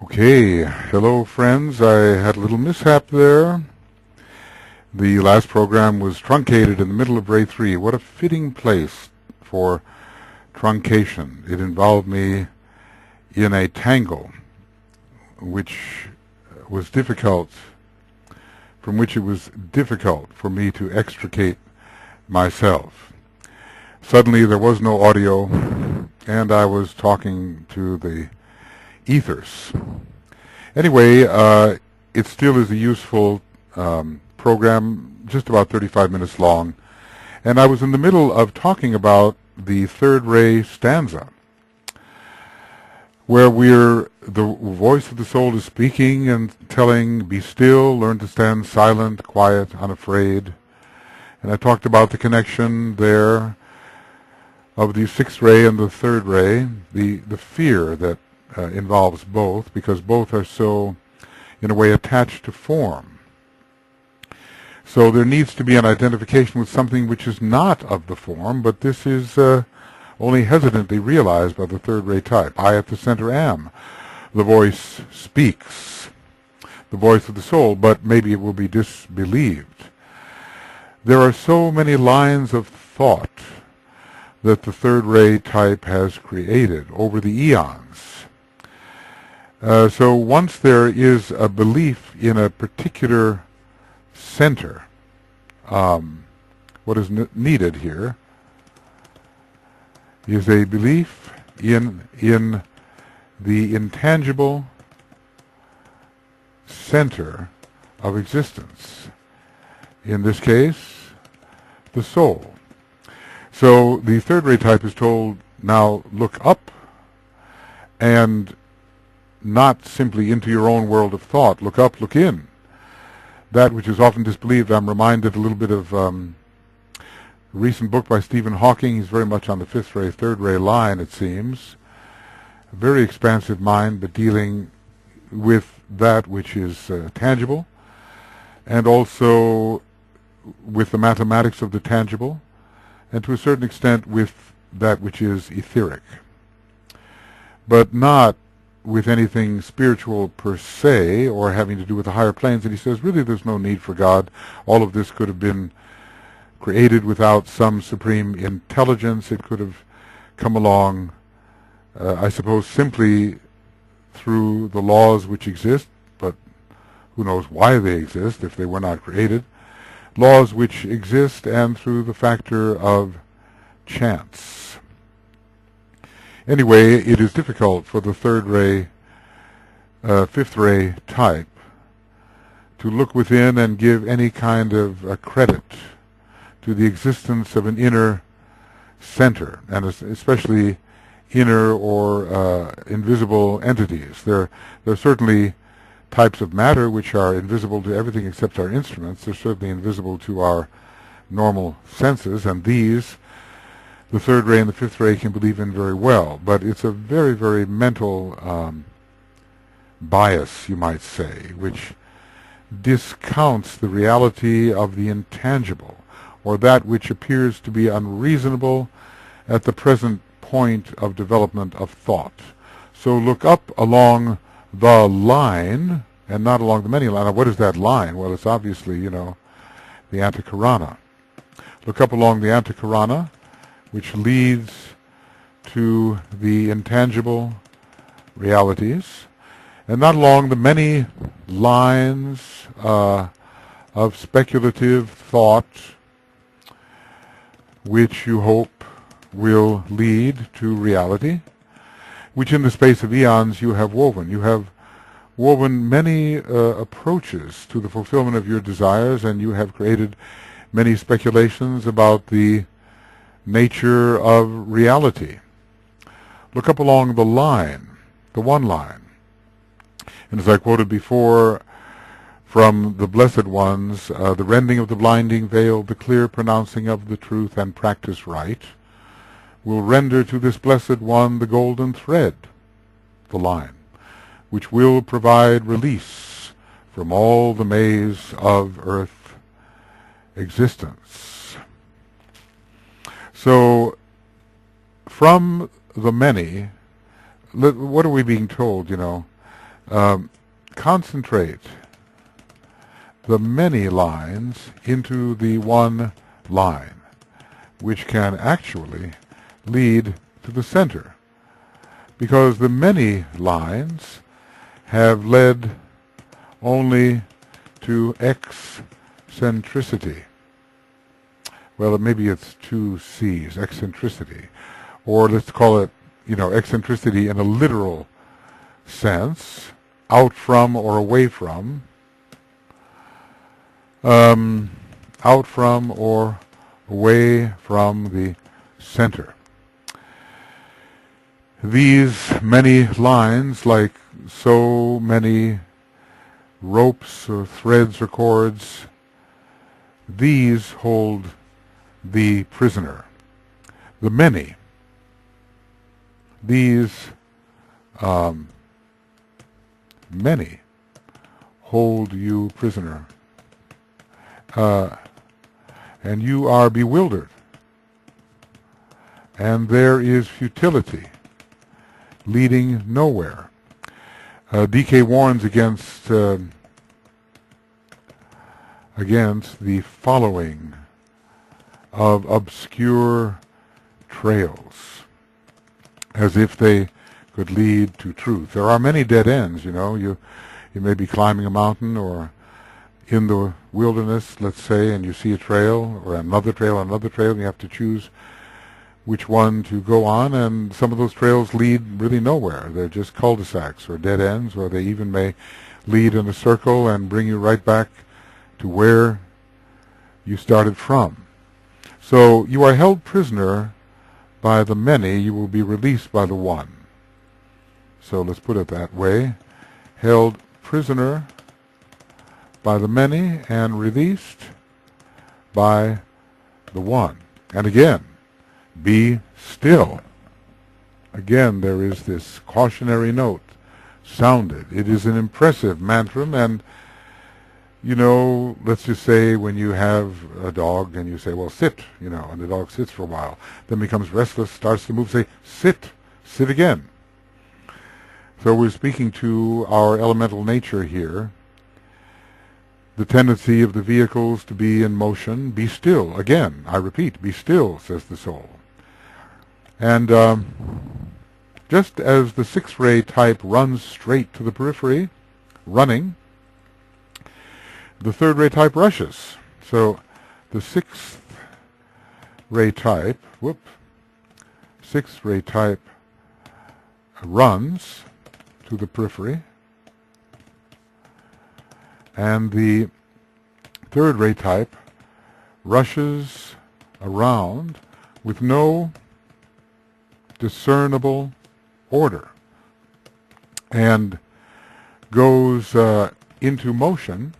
Okay, hello friends. I had a little mishap there. The last program was truncated in the middle of Ray 3. What a fitting place for truncation. It involved me in a tangle which was difficult, from which it was difficult for me to extricate myself. Suddenly there was no audio, and I was talking to the ethers. Anyway, it still is a useful program, just about 35 minutes long, and I was in the middle of talking about the third ray stanza, where the voice of the soul is speaking and telling, be still, learn to stand silent, quiet, unafraid. And I talked about the connection there of the sixth ray and the third ray, the fear that involves both, because both are so, in a way, attached to form. So there needs to be an identification with something which is not of the form, but this is only hesitantly realized by the third ray type. I at the center am. The voice speaks, the voice of the soul, but maybe it will be disbelieved. There are so many lines of thought that the third ray type has created over the eons. So once there is a belief in a particular center, what is needed here is a belief in the intangible center of existence. In this case, the soul. So the third ray type is told, now look up, and not simply into your own world of thought. Look up, look in. That which is often disbelieved. I'm reminded a little bit of a recent book by Stephen Hawking. He's very much on the fifth ray, third ray line, it seems. A very expansive mind, but dealing with that which is tangible, and also with the mathematics of the tangible, and to a certain extent with that which is etheric, but not with anything spiritual per se, or having to do with the higher planes. And he says, really, there's no need for God. All of this could have been created without some supreme intelligence. It could have come along, I suppose, simply through the laws which exist, but who knows why they exist if they were not created. Laws which exist, and through the factor of chance. Anyway, it is difficult for the third ray, fifth ray type to look within and give any kind of credit to the existence of an inner center, and especially inner or invisible entities. There are certainly types of matter which are invisible to everything except our instruments. They're certainly invisible to our normal senses, and these, the third ray and the fifth ray, can believe in very well. But it's a very, very mental bias, you might say, which discounts the reality of the intangible, or that which appears to be unreasonable at the present point of development of thought. So look up along the line, and not along the many line. Now, what is that line? Well, it's obviously, the antakarana. Look up along the antakarana, which leads to the intangible realities, and not along the many lines of speculative thought which you hope will lead to reality, which in the space of eons you have woven. You have woven many approaches to the fulfillment of your desires, and you have created many speculations about the nature of reality. Look up along the line, the one line. And as I quoted before from the Blessed Ones, the rending of the blinding veil, the clear pronouncing of the truth, and practice right, will render to this Blessed One the golden thread, the line, which will provide release from all the maze of earth existence. So, from the many, what are we being told, concentrate the many lines into the one line, which can actually lead to the center, because the many lines have led only to eccentricity. Well, maybe it's two C's, eccentricity, or let's call it, eccentricity in a literal sense, out from or away from, out from or away from the center. These many lines, like so many ropes or threads or cords, these hold the prisoner. The many, these many hold you prisoner, and you are bewildered, and there is futility leading nowhere. D.K. warns against the following of obscure trails, as if they could lead to truth. There are many dead ends, You may be climbing a mountain or in the wilderness, let's say, and you see a trail or another trail, and you have to choose which one to go on, and some of those trails lead really nowhere. They're just cul-de-sacs or dead ends, or they even may lead in a circle and bring you right back to where you started from. So you are held prisoner by the many, you will be released by the one. So let's put it that way. Held prisoner by the many and released by the one. And again, be still. Again, there is this cautionary note sounded. It is an impressive mantram, and let's just say when you have a dog and you say, well, sit, and the dog sits for a while, then becomes restless, starts to move, say, sit again. So we're speaking to our elemental nature here, the tendency of the vehicles to be in motion. Be still. Again, I repeat, be still, says the soul. And just as the sixth-ray type runs straight to the periphery, running, the third-ray type rushes. So the sixth-ray type runs to the periphery, and the third-ray type rushes around with no discernible order and goes into motion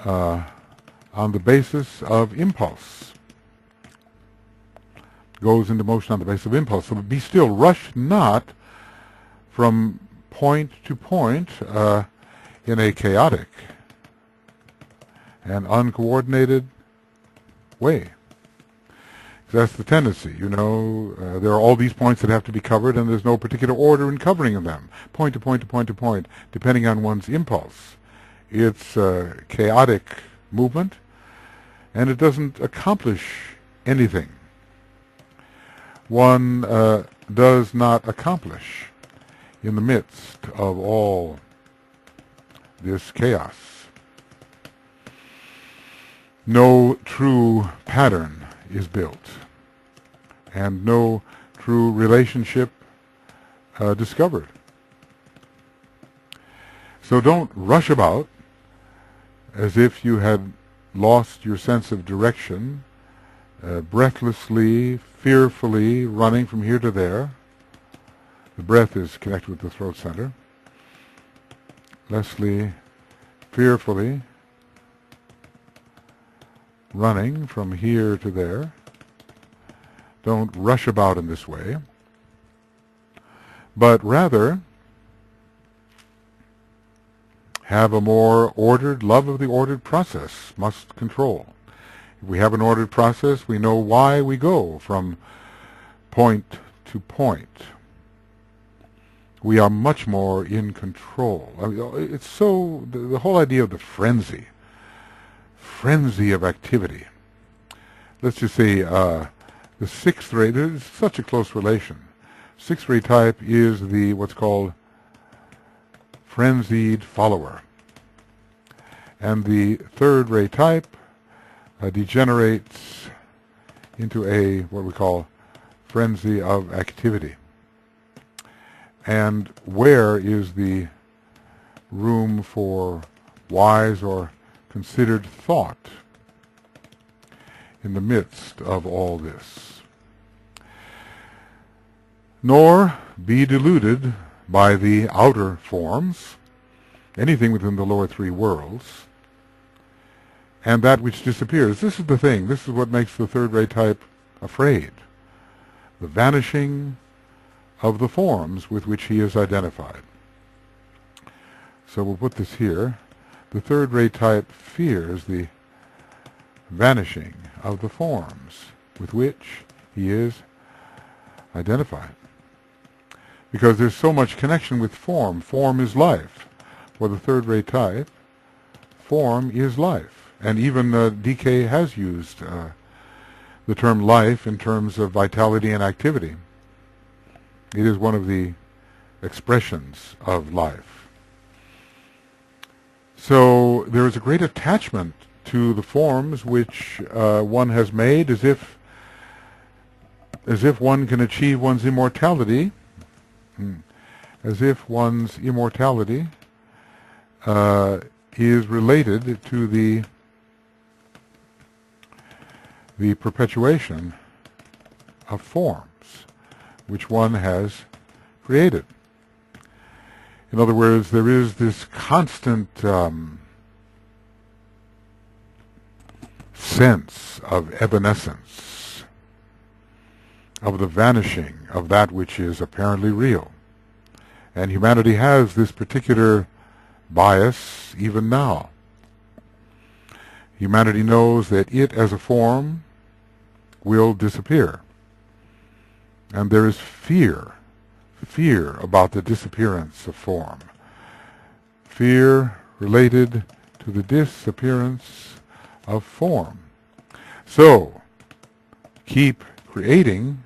on the basis of impulse. Goes into motion on the basis of impulse. So be still. Rush not from point to point in a chaotic and uncoordinated way. That's the tendency, there are all these points that have to be covered, and there's no particular order in covering them, point to point to point to point, depending on one's impulse. It's chaotic movement, and it doesn't accomplish anything. One does not accomplish in the midst of all this chaos. No true pattern is built, and no true relationship discovered. So don't rush about as if you had lost your sense of direction, breathlessly, fearfully running from here to there. The breath is connected with the throat center. Leslie, fearfully running from here to there. Don't rush about in this way, but rather have a more ordered, love of the ordered process must control. If we have an ordered process, we know why we go from point to point. we are much more in control. I mean, it's so, the whole idea of the frenzy of activity. Let's just say the sixth ray, there's such a close relation. Sixth ray type is the what's called frenzied follower. And the third ray type degenerates into a what we call frenzy of activity. And where is the room for wise or considered thought in the midst of all this? Nor be deluded by the outer forms, anything within the lower three worlds, and that which disappears. This is the thing. This is what makes the third ray type afraid. The vanishing of the forms with which he is identified. So we'll put this here. The third ray type fears the vanishing of the forms with which he is identified. Because there's so much connection with form. Form is life. For the third ray type, form is life. And even DK has used the term life in terms of vitality and activity. It is one of the expressions of life. So there is a great attachment to the forms which one has made, as if one can achieve one's immortality, as if one's immortality is related to the perpetuation of forms which one has created. In other words, there is this constant sense of evanescence, of the vanishing of that which is apparently real. And humanity has this particular bias even now. Humanity knows that it as a form will disappear. And there is fear about the disappearance of form. Fear related to the disappearance of form. So, keep creating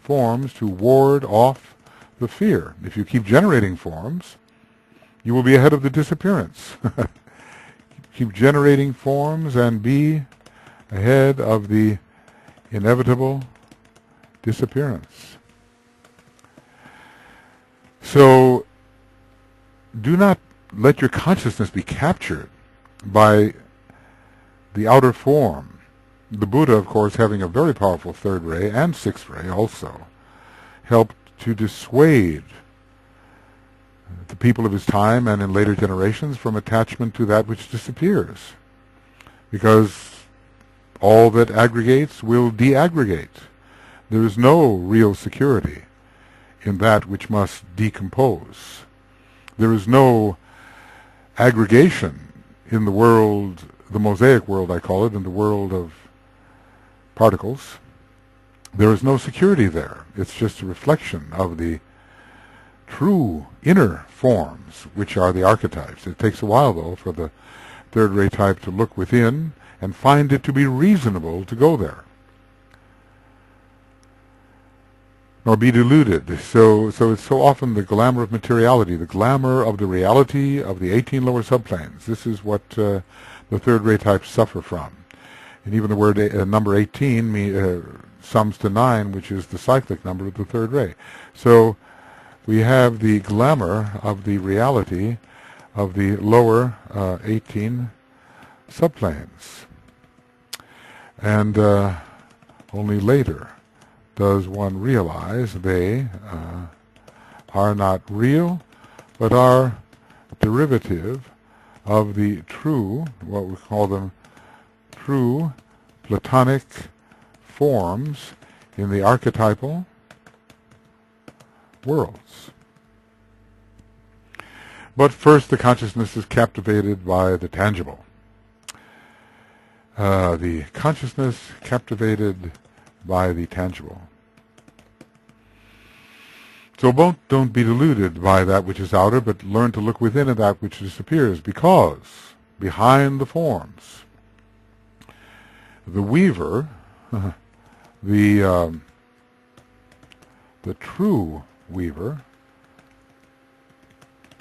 forms to ward off the fear. If you keep generating forms, you will be ahead of the disappearance. Keep generating forms and be ahead of the inevitable disappearance. So do not let your consciousness be captured by the outer form. The Buddha, of course, having a very powerful third ray and sixth ray also, helped to dissuade the people of his time and in later generations from attachment to that which disappears. Because all that aggregates will deaggregate. There is no real security in that which must decompose. There is no aggregation in the world, the mosaic world I call it, in the world of particles. There is no security there. It's just a reflection of the true inner forms, which are the archetypes. It takes a while, though, for the third ray type to look within and find it to be reasonable to go there. Nor be deluded. So it's so often the glamour of materiality, the glamour of the reality of the 18 lower subplanes. This is what the third ray types suffer from. And even the word number 18 sums to 9, which is the cyclic number of the third ray. So we have the glamour of the reality of the lower 18 subplanes. And only later does one realize they are not real, but are derivative of the true, what we call them, true Platonic forms in the archetypal worlds. But first the consciousness is captivated by the tangible. The consciousness captivated by the tangible. So don't be deluded by that which is outer, but learn to look within at that which disappears, because behind the forms, the weaver, the true weaver,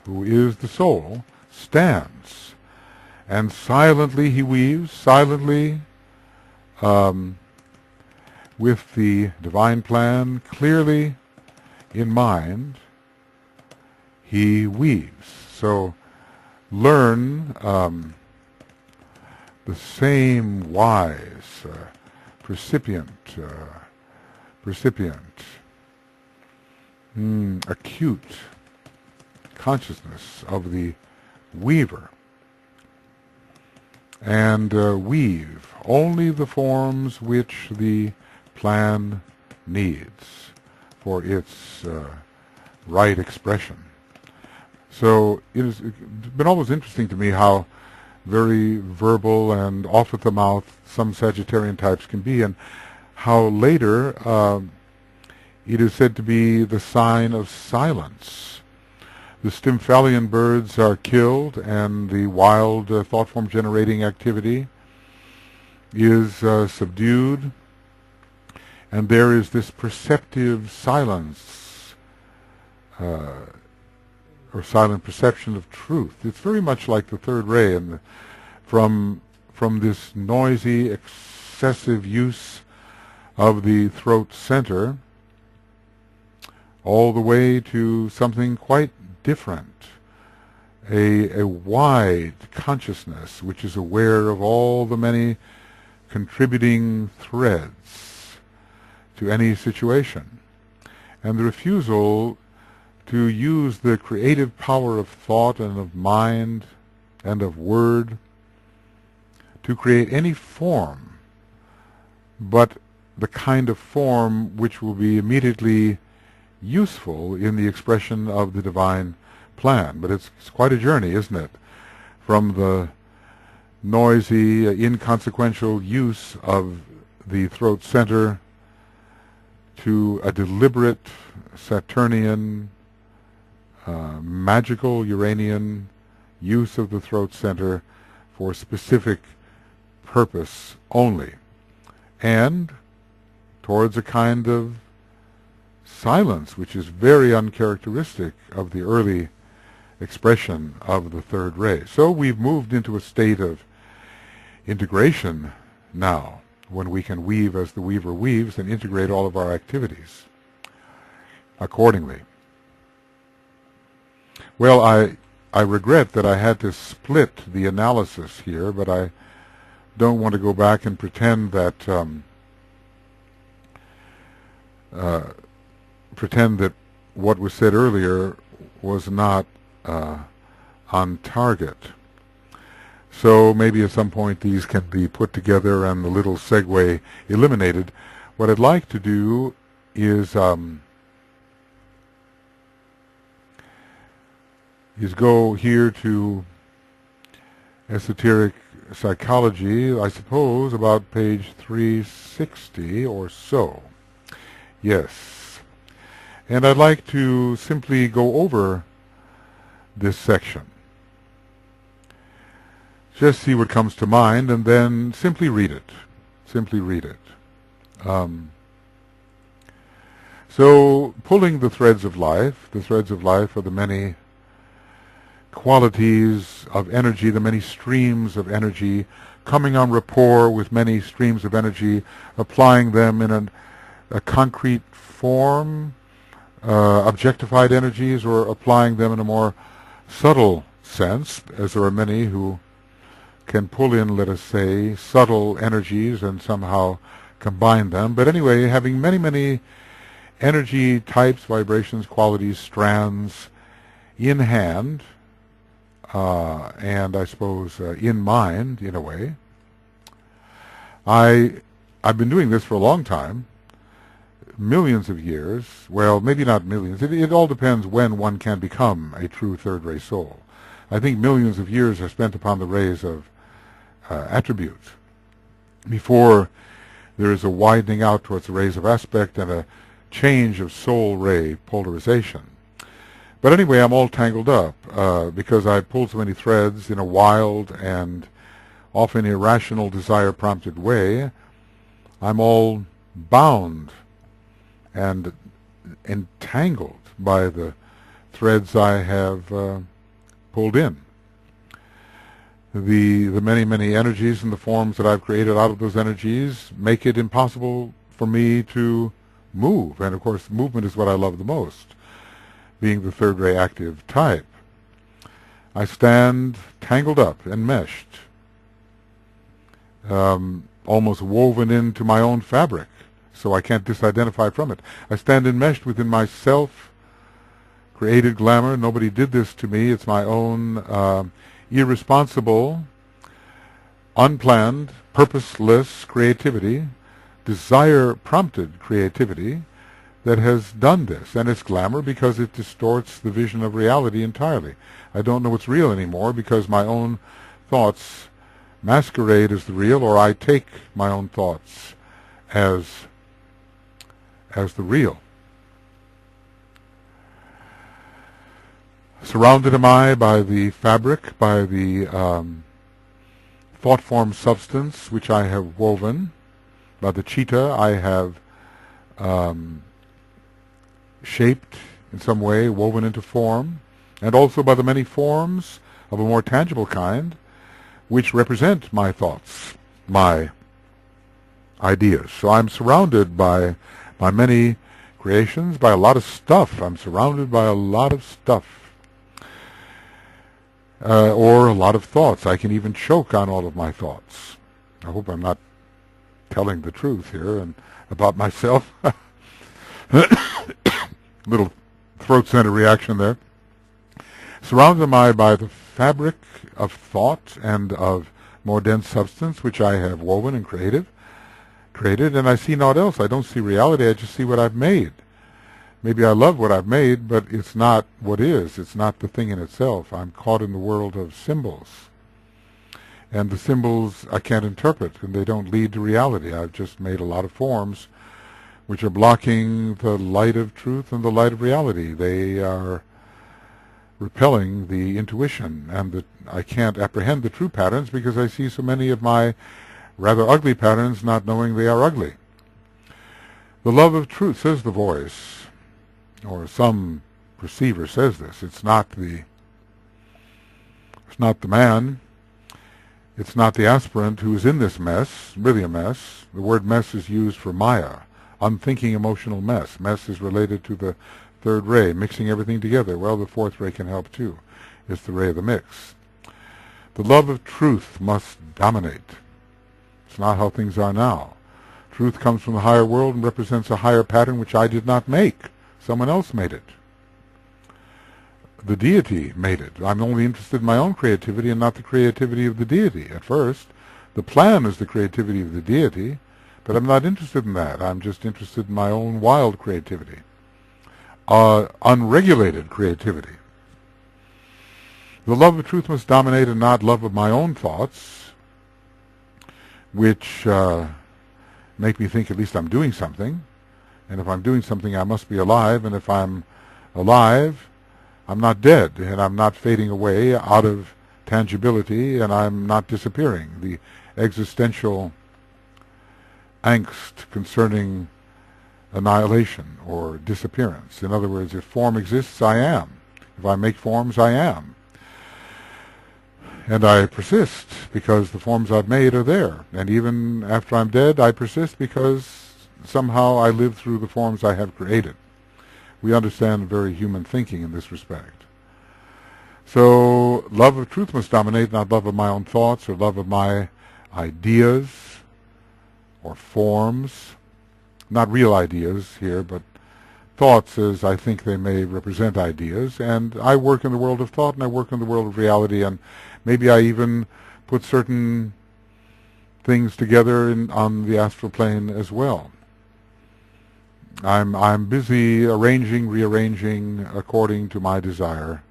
who is the soul, stands, and silently he weaves, silently, with the divine plan clearly in mind, he weaves. So learn the same wise, percipient, acute consciousness of the weaver, and weave only the forms which the plan needs for its right expression. So it's been always interesting to me how very verbal and off at the mouth some Sagittarian types can be, and how later it is said to be the sign of silence. The Stymphalian birds are killed, and the wild thought form generating activity is subdued, and there is this perceptive silence, or silent perception of truth. It's very much like the third ray, and from this noisy, excessive use of the throat center, all the way to something quite different, a wide consciousness which is aware of all the many contributing threads to any situation, and the refusal to use the creative power of thought and of mind and of word to create any form, but the kind of form which will be immediately useful in the expression of the divine plan. But it's quite a journey, isn't it? From the noisy, inconsequential use of the throat center to a deliberate Saturnian, magical Uranian use of the throat center for specific purpose only, and towards a kind of silence which is very uncharacteristic of the early expression of the third ray. So we've moved into a state of integration now, when we can weave as the weaver weaves and integrate all of our activities accordingly. Well, I regret that I had to split the analysis here, but I don't want to go back and pretend that what was said earlier was not on target. So maybe at some point these can be put together and the little segue eliminated. What I'd like to do is go here to esoteric psychology, I suppose, about page 360 or so. Yes. And I'd like to simply go over this section. Just see what comes to mind, and then simply read it. Simply read it. So, pulling the threads of life are the many qualities of energy, the many streams of energy, coming on rapport with many streams of energy, applying them in a concrete form, objectified energies, or applying them in a more subtle sense, as there are many who can pull in, let us say, subtle energies and somehow combine them. But anyway, having many, many energy types, vibrations, qualities, strands in hand, and I suppose in mind, in a way. I've been doing this for a long time, millions of years. Well, maybe not millions. It all depends when one can become a true third-ray soul. I think millions of years are spent upon the rays of attributes before there is a widening out towards the rays of aspect and a change of soul ray polarization. But anyway, I'm all tangled up because I pulled so many threads in a wild and often irrational desire-prompted way. I'm all bound and entangled by the threads I have pulled in. The many, many energies and the forms that I've created out of those energies make it impossible for me to move. And of course, movement is what I love the most, being the third ray active type. I stand tangled up, enmeshed, almost woven into my own fabric, so I can't disidentify from it. I stand enmeshed within my self-created glamour. Nobody did this to me. It's my own irresponsible, unplanned, purposeless creativity, desire-prompted creativity that has done this. And it's glamour because it distorts the vision of reality entirely. I don't know what's real anymore because my own thoughts masquerade as the real, or I take my own thoughts as the real. Surrounded am I by the fabric, by the thought form substance which I have woven, by the cheetah I have shaped in some way, woven into form, and also by the many forms of a more tangible kind which represent my thoughts, my ideas. So I'm surrounded by many creations, by a lot of stuff. I'm surrounded by a lot of stuff. Or a lot of thoughts. I can even choke on all of my thoughts. I hope I'm not telling the truth here and about myself. Little throat center reaction there. Surrounded am I by the fabric of thought and of more dense substance which I have woven and created, and I see naught else. I don't see reality, I just see what I've made. Maybe I love what I've made, but it's not what is. It's not the thing in itself. I'm caught in the world of symbols. And the symbols I can't interpret, and they don't lead to reality. I've just made a lot of forms which are blocking the light of truth and the light of reality. They are repelling the intuition, and I can't apprehend the true patterns because I see so many of my rather ugly patterns not knowing they are ugly. The love of truth, says the voice, or some perceiver says this. It's not the man. It's not the aspirant who is in this mess, really a mess. The word mess is used for Maya, unthinking emotional mess. Mess is related to the third ray, mixing everything together. Well, the fourth ray can help too. It's the ray of the mix. The love of truth must dominate. It's not how things are now. Truth comes from the higher world and represents a higher pattern which I did not make. Someone else made it. The deity made it. I'm only interested in my own creativity and not the creativity of the deity at first. The plan is the creativity of the deity, but I'm not interested in that. I'm just interested in my own wild creativity. Unregulated creativity. The love of truth must dominate and not love of my own thoughts, which make me think at least I'm doing something. And if I'm doing something, I must be alive. And if I'm alive, I'm not dead. And I'm not fading away out of tangibility. And I'm not disappearing. The existential angst concerning annihilation or disappearance. In other words, if form exists, I am. If I make forms, I am. And I persist because the forms I've made are there. And even after I'm dead, I persist because somehow I live through the forms I have created. We understand very human thinking in this respect. So love of truth must dominate, not love of my own thoughts or love of my ideas or forms. Not real ideas here, but thoughts as I think they may represent ideas. And I work in the world of thought and I work in the world of reality, and maybe I even put certain things together on the astral plane as well. I'm busy arranging, rearranging according to my desire.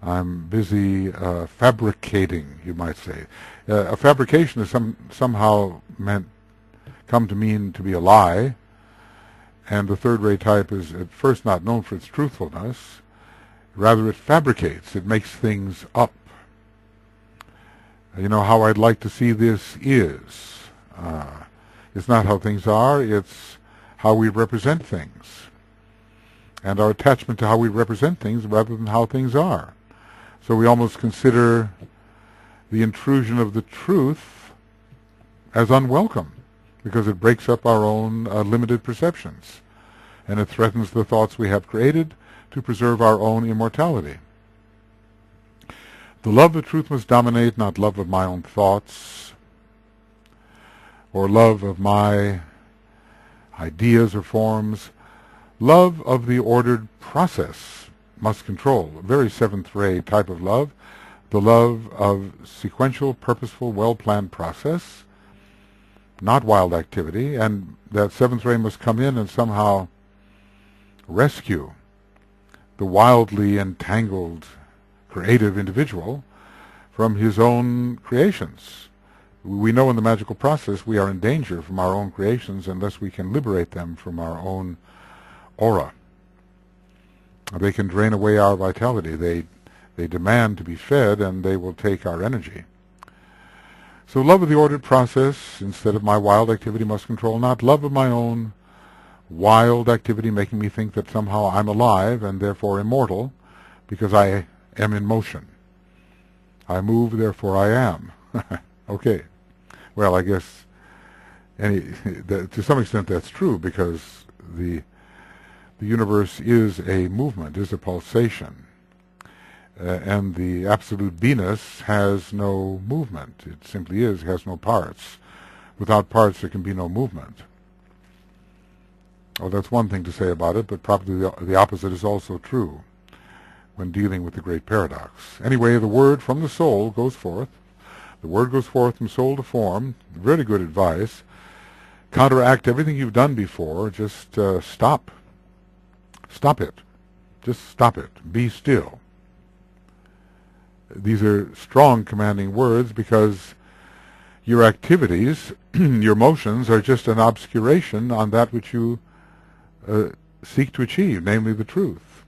I'm busy fabricating, you might say. A fabrication is somehow come to mean to be a lie, And the third-ray type is at first not known for its truthfulness. Rather, it fabricates. It makes things up. You know, how I'd like to see this is. It's not how things are. It's how we represent things. And our attachment to how we represent things rather than how things are. So we almost consider the intrusion of the truth as unwelcome, because it breaks up our own limited perceptions, and it threatens the thoughts we have created to preserve our own immortality. The love of truth must dominate, not love of my own thoughts, or love of my ideas or forms. Love of the ordered process must control. A very seventh-ray type of love, the love of sequential, purposeful, well-planned process, not wild activity, and that seventh ray must come in and somehow rescue the wildly entangled creative individual from his own creations. We know in the magical process we are in danger from our own creations unless we can liberate them from our own aura. They can drain away our vitality. They demand to be fed, and they will take our energy. So love of the ordered process instead of my wild activity must control, not love of my own wild activity making me think that somehow I'm alive and therefore immortal because I am in motion. I move, therefore I am. Okay. Well, I guess to some extent that's true, because the universe is a movement, is a pulsation. And the absolute beingness has no movement. It simply is, has no parts. Without parts there can be no movement. Well, that's one thing to say about it, but probably the opposite is also true when dealing with the great paradox. Anyway, the word from the soul goes forth. The word goes forth from soul to form. Very good advice. Counteract everything you've done before. Just stop. Stop it. Just stop it. Be still. These are strong, commanding words, because your activities, your motions, are just an obscuration on that which you seek to achieve, namely the truth.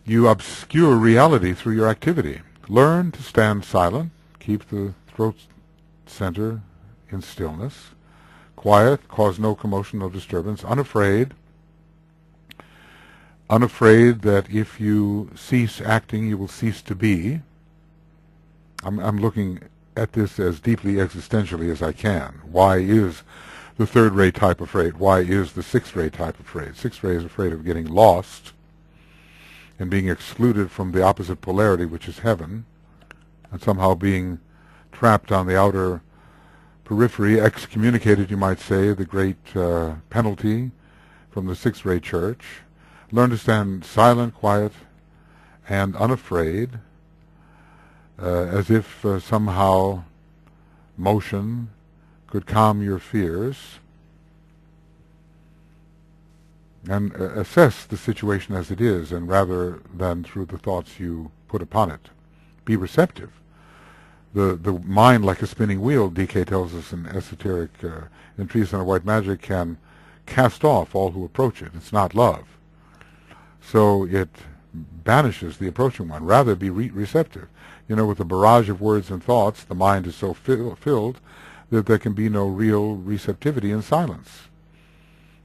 You obscure reality through your activity. Learn to stand silent, keep the throat center in stillness, quiet, cause no commotion, no disturbance, unafraid that if you cease acting, you will cease to be. I'm looking at this as deeply existentially as I can. Why is the third-ray type afraid? Why is the sixth-ray type afraid? Sixth-ray is afraid of getting lost and being excluded from the opposite polarity, which is heaven, and somehow being trapped on the outer periphery, excommunicated, you might say, the great penalty from the sixth-ray church. Learn to stand silent, quiet, and unafraid, as if somehow motion could calm your fears, and assess the situation as it is, and rather than through the thoughts you put upon it. Be receptive. The mind, like a spinning wheel, DK tells us in esoteric, in Treatise on White Magic, can cast off all who approach it. It's not love. So it banishes the approaching one. Rather, be receptive. You know, with a barrage of words and thoughts, the mind is so filled that there can be no real receptivity in silence,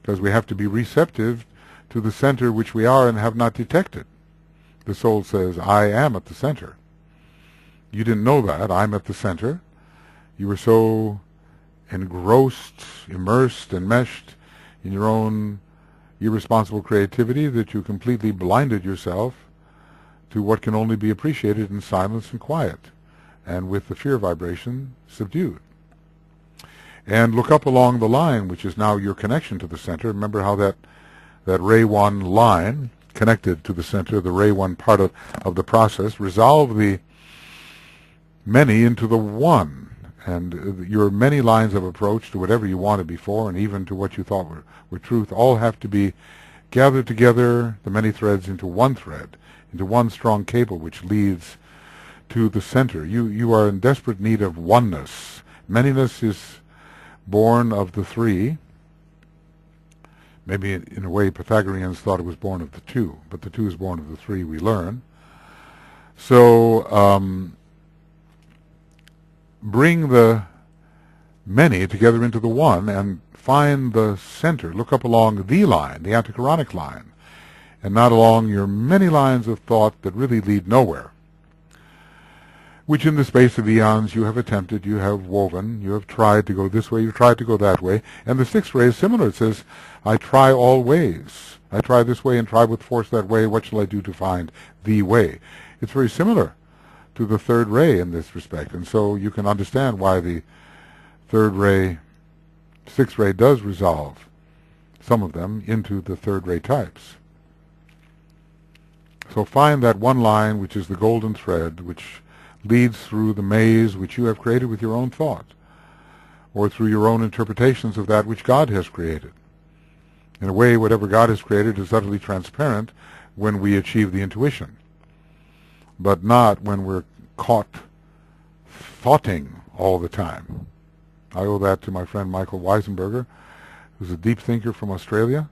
because we have to be receptive to the center which we are and have not detected. The soul says, I am at the center. You didn't know that. I'm at the center. You were so engrossed, immersed, enmeshed in your own irresponsible creativity that you completely blinded yourself to what can only be appreciated in silence and quiet, and with the fear vibration subdued. And look up along the line, which is now your connection to the center. Remember how that Ray 1 line connected to the center, the Ray 1 part of the process, resolve the many into the one. And your many lines of approach to whatever you wanted before, and even to what you thought were truth, all have to be gathered together, the many threads, into one thread, into one strong cable which leads to the center. You are in desperate need of oneness. Manyness is born of the three, Maybe in a way Pythagoreans thought it was born of the two, but the two is born of the three, we learn. So bring the many together into the one and find the center. Look up along the line, the antichronic line, and not along your many lines of thought that really lead nowhere, which in the space of eons you have attempted, you have woven, you have tried to go this way, you've tried to go that way. And the sixth ray is similar. It says, I try all ways. I try this way and try with force that way. What shall I do to find the way? It's very similar to the third ray in this respect. And so you can understand why the third ray, sixth ray does resolve some of them into the third ray types. So find that one line which is the golden thread, which leads through the maze which you have created with your own thought, or through your own interpretations of that which God has created. In a way, whatever God has created is utterly transparent when we achieve the intuition, but not when we're caught thoughting all the time. I owe that to my friend Michael Weisenberger, who's a deep thinker from Australia.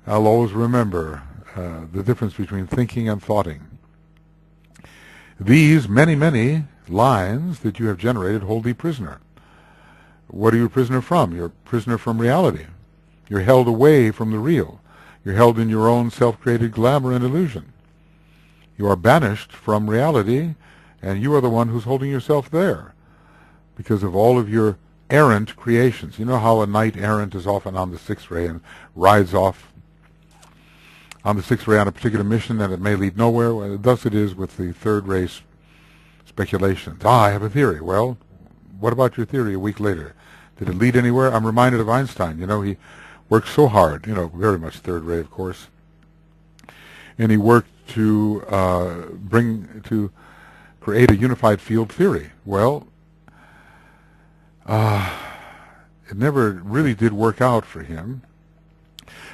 I'll always remember the difference between thinking and thoughting. These many, many lines that you have generated hold thee prisoner. What are you a prisoner from? You're a prisoner from reality. You're held away from the real. You're held in your own self-created glamour and illusion. You are banished from reality, and you are the one who's holding yourself there because of all of your errant creations. You know how a knight errant is often on the sixth ray and rides off on the sixth ray on a particular mission, and it may lead nowhere. Well, thus it is with the third ray speculations. I have a theory. Well, what about your theory a week later? Did it lead anywhere? I'm reminded of Einstein. You know, he worked so hard, you know, very much third ray, of course, and he worked to create a unified field theory. Well, it never really did work out for him.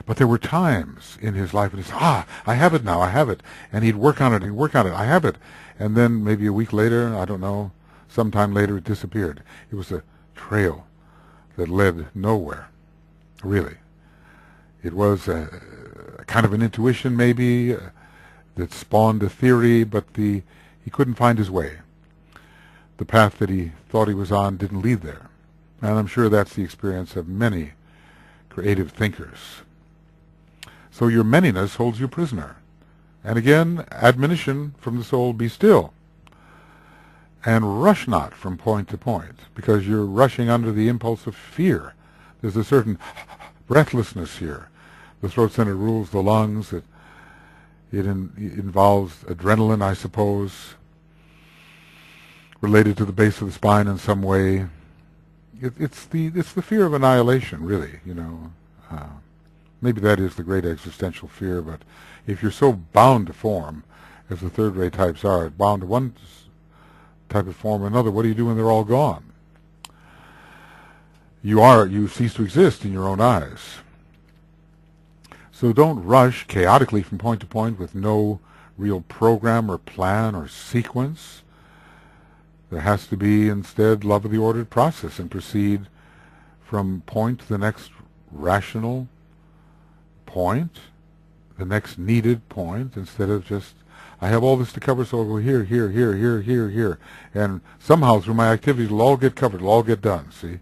But there were times in his life when he said, I have it now, I have it. And he'd work on it, I have it. And then maybe a week later, I don't know, sometime later it disappeared. It was a trail that led nowhere, really. It was a kind of an intuition maybe that spawned a theory, but he couldn't find his way. The path that he thought he was on didn't lead there. And I'm sure that's the experience of many creative thinkers. So your manyness holds you prisoner. And again, admonition from the soul, be still. And rush not from point to point, because you're rushing under the impulse of fear. There's a certain breathlessness here. The throat center rules the lungs. It involves adrenaline, I suppose, related to the base of the spine in some way. It's the fear of annihilation, really, you know. Maybe that is the great existential fear, but if you're so bound to form, as the third ray types are, bound to one type of form or another, what do you do when they're all gone? You cease to exist in your own eyes. So don't rush chaotically from point to point with no real program or plan or sequence. There has to be instead love of the ordered process and proceed from point to the next rational point, the next needed point, instead of just, I have all this to cover, so I'll go here, here, here, here, here, here. And somehow through my activities it'll all get covered, it'll all get done, see?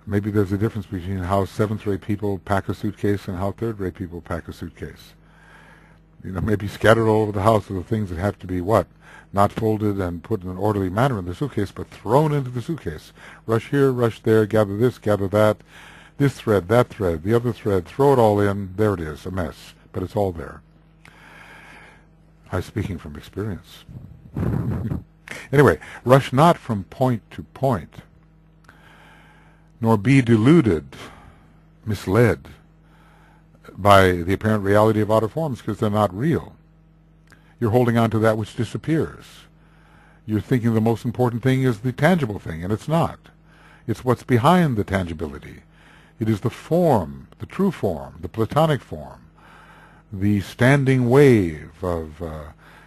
Maybe there's a difference between how seventh-rate people pack a suitcase and how third-rate people pack a suitcase. You know, maybe scattered all over the house are the things that have to be what? Not folded and put in an orderly manner in the suitcase, but thrown into the suitcase. Rush here, rush there, gather this, gather that, this thread, that thread, the other thread, throw it all in, there it is, a mess, but it's all there. I'm speaking from experience. Anyway, rush not from point to point, nor be deluded, misled by the apparent reality of outer forms, because they're not real. You're holding on to that which disappears. You're thinking the most important thing is the tangible thing, and it's not. It's what's behind the tangibility. It is the form, the true form, the platonic form, the standing wave of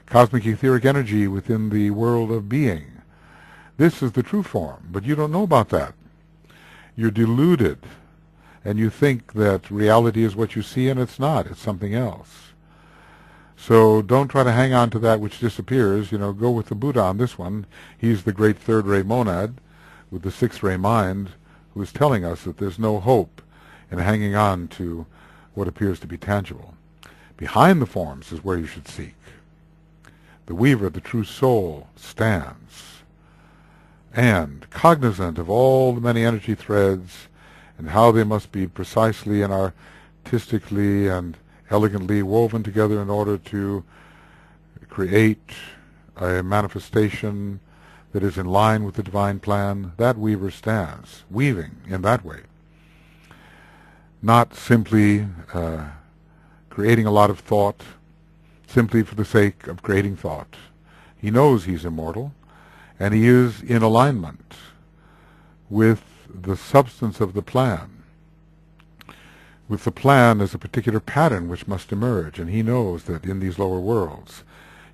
cosmic etheric energy within the world of being. This is the true form, but you don't know about that. You're deluded and you think that reality is what you see, and it's not. It's something else. So don't try to hang on to that which disappears. You know, go with the Buddha on this one. He's the great third-ray monad with the sixth-ray mind, who is telling us that there's no hope in hanging on to what appears to be tangible. Behind the forms is where you should seek. The weaver, the true soul, stands, and cognizant of all the many energy threads and how they must be precisely and artistically and elegantly woven together in order to create a manifestation that is in line with the divine plan, that weaver stands, weaving in that way. Not simply creating a lot of thought, simply for the sake of creating thought. He knows he's immortal, and he is in alignment with the substance of the plan. With the plan as a particular pattern which must emerge, and he knows that in these lower worlds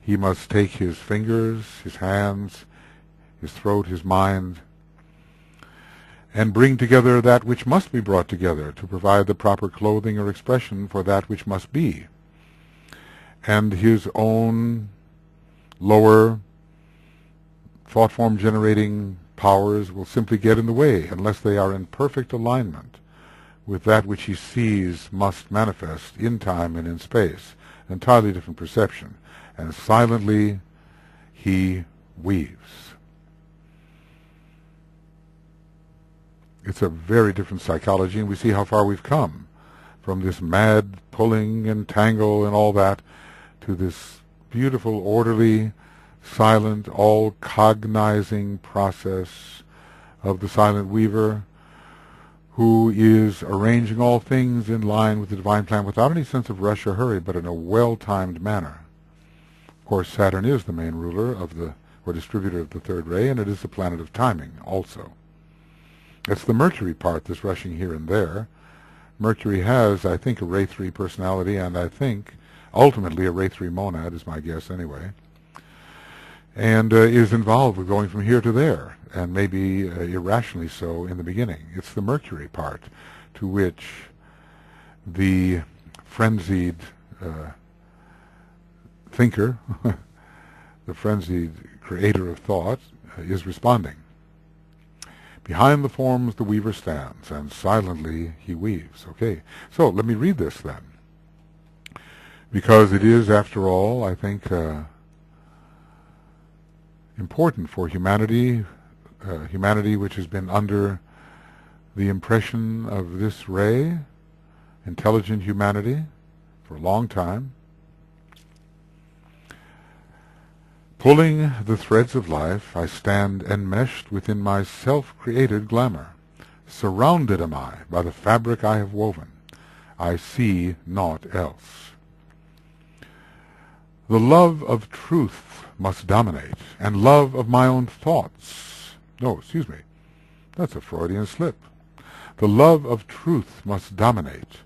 he must take his fingers, his hands, his throat, his mind, and bring together that which must be brought together to provide the proper clothing or expression for that which must be. And his own lower thought form generating powers will simply get in the way unless they are in perfect alignment with that which he sees must manifest in time and in space. An entirely different perception. And silently he weaves. It's a very different psychology, and we see how far we've come from this mad pulling and tangle and all that to this beautiful, orderly, silent, all-cognizing process of the silent weaver, who is arranging all things in line with the divine plan without any sense of rush or hurry, but in a well-timed manner. Of course, Saturn is the main ruler of the, or distributor of the third ray, and it is the planet of timing also. It's the Mercury part that's rushing here and there. Mercury has, I think, a Ray 3 personality, and I think ultimately a Ray 3 monad is my guess anyway, and is involved with going from here to there, and maybe irrationally so in the beginning. It's the Mercury part to which the frenzied thinker, the frenzied creator of thought, is responding. Behind the forms the weaver stands, and silently he weaves. Okay, so let me read this then, because it is, after all, I think, important for humanity, humanity which has been under the impression of this ray, intelligent humanity, for a long time. Pulling the threads of life, I stand enmeshed within my self-created glamour. Surrounded am I by the fabric I have woven. I see naught else. The love of truth must dominate, and love of my own thoughts. No, excuse me. That's a Freudian slip. The love of truth must dominate,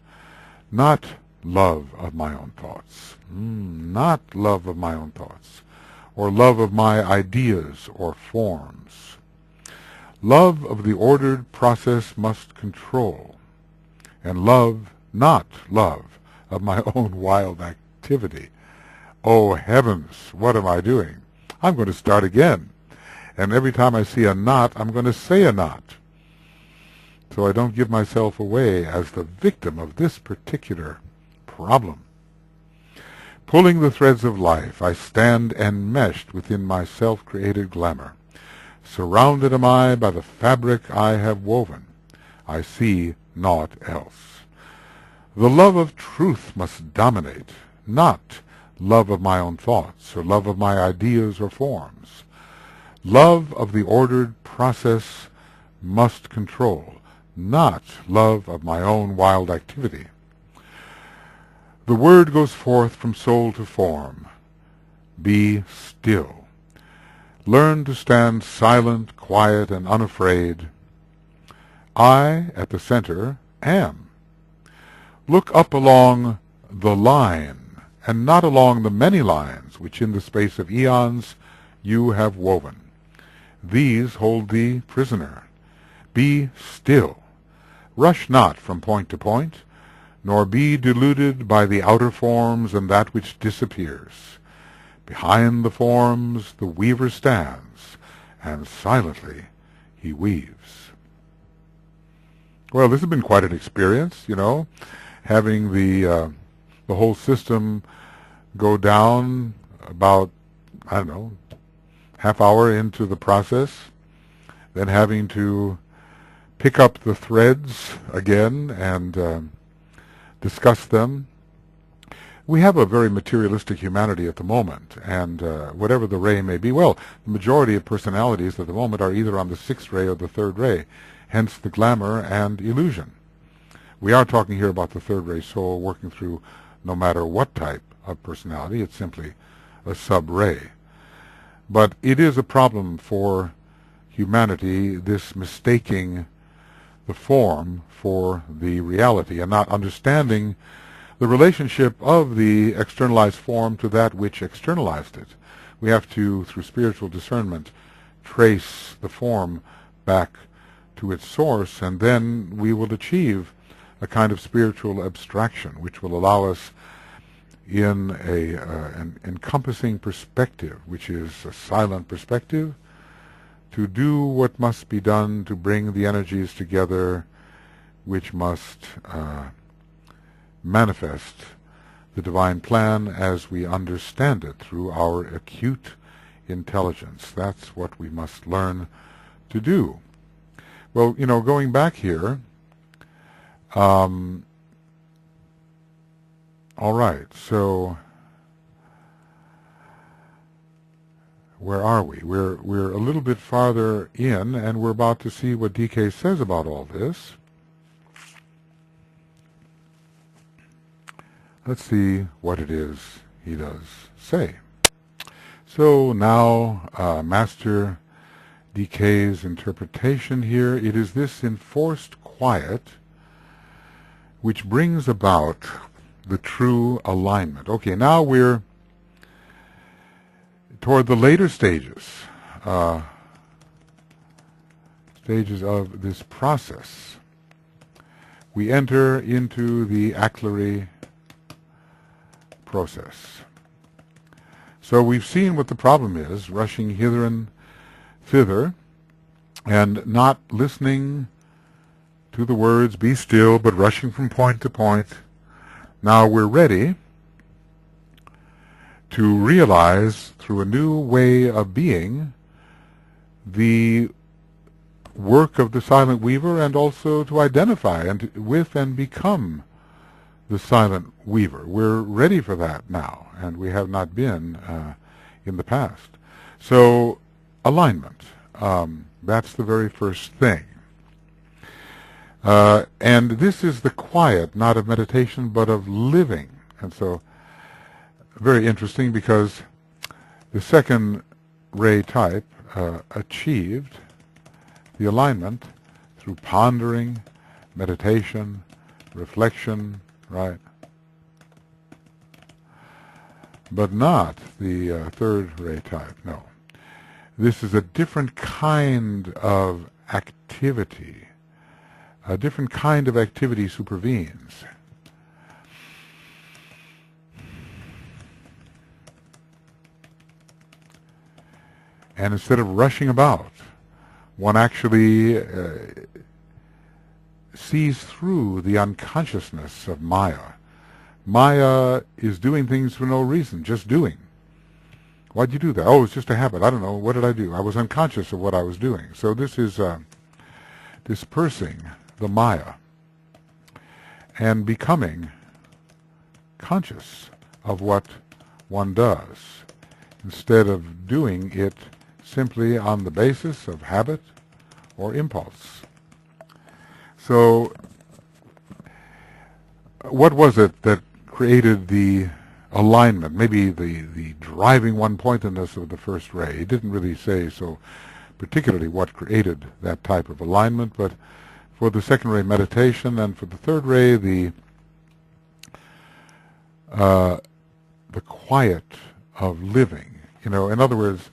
not love of my own thoughts. Not love of my own thoughts, or love of my ideas or forms. Love of the ordered process must control, and love, not love, of my own wild activity. Oh heavens, what am I doing? I'm going to start again. And every time I see a knot, I'm going to say a knot, so I don't give myself away as the victim of this particular problem. Pulling the threads of life, I stand enmeshed within my self-created glamour. Surrounded am I by the fabric I have woven. I see naught else. The love of truth must dominate, not love of my own thoughts, or love of my ideas or forms. Love of the ordered process must control, not love of my own wild activity. The word goes forth from soul to form. Be still. Learn to stand silent, quiet, and unafraid. I, at the center, am. Look up along the line, and not along the many lines which in the space of eons you have woven. These hold thee prisoner. Be still. Rush not from point to point, nor be deluded by the outer forms and that which disappears. Behind the forms the weaver stands, and silently he weaves. Well, this has been quite an experience, having the whole system go down about, I don't know, half hour into the process, then having to pick up the threads again and discuss them. We have a very materialistic humanity at the moment, and whatever the ray may be, well, the majority of personalities at the moment are either on the sixth ray or the third ray, hence the glamour and illusion. We are talking here about the third ray soul working through no matter what type of personality. It's simply a sub-ray. But it is a problem for humanity, this mistaking the form for the reality and not understanding the relationship of the externalized form to that which externalized it. We have to, through spiritual discernment, trace the form back to its source, and then we will achieve a kind of spiritual abstraction which will allow us in an encompassing perspective, which is a silent perspective, to do what must be done to bring the energies together which must manifest the divine plan as we understand it through our acute intelligence. That's what we must learn to do. Well, going back here, all right, so where are we? We're a little bit farther in, and we're about to see what DK says about all this. Let's see what it is he does say. So now, Master DK's interpretation here, it is this enforced quiet which brings about the true alignment. Okay, now we're toward the later stages of this process. We enter into the ACLRI process. So we've seen what the problem is, rushing hither and thither and not listening to the words, be still, but rushing from point to point. Now we're ready to realize through a new way of being the work of the silent weaver, and also to identify with and become the silent weaver. We're ready for that now, and we have not been in the past. So alignment, that's the very first thing. And this is the quiet, not of meditation, but of living. And so very interesting, because the second ray type achieved the alignment through pondering, meditation, reflection, right? But not the third ray type, no. This is a different kind of activity. A different kind of activity supervenes. And instead of rushing about, one actually sees through the unconsciousness of Maya. Maya is doing things for no reason, just doing. Why'd you do that? Oh, it's just a habit. I don't know. What did I do? I was unconscious of what I was doing. So this is dispersing the Maya and becoming conscious of what one does, instead of doing it simply on the basis of habit or impulse. So what was it that created the alignment, maybe the driving one-pointedness of the first ray? He didn't really say so particularly what created that type of alignment, but for the second ray meditation and for the third ray, the quiet of living. In other words,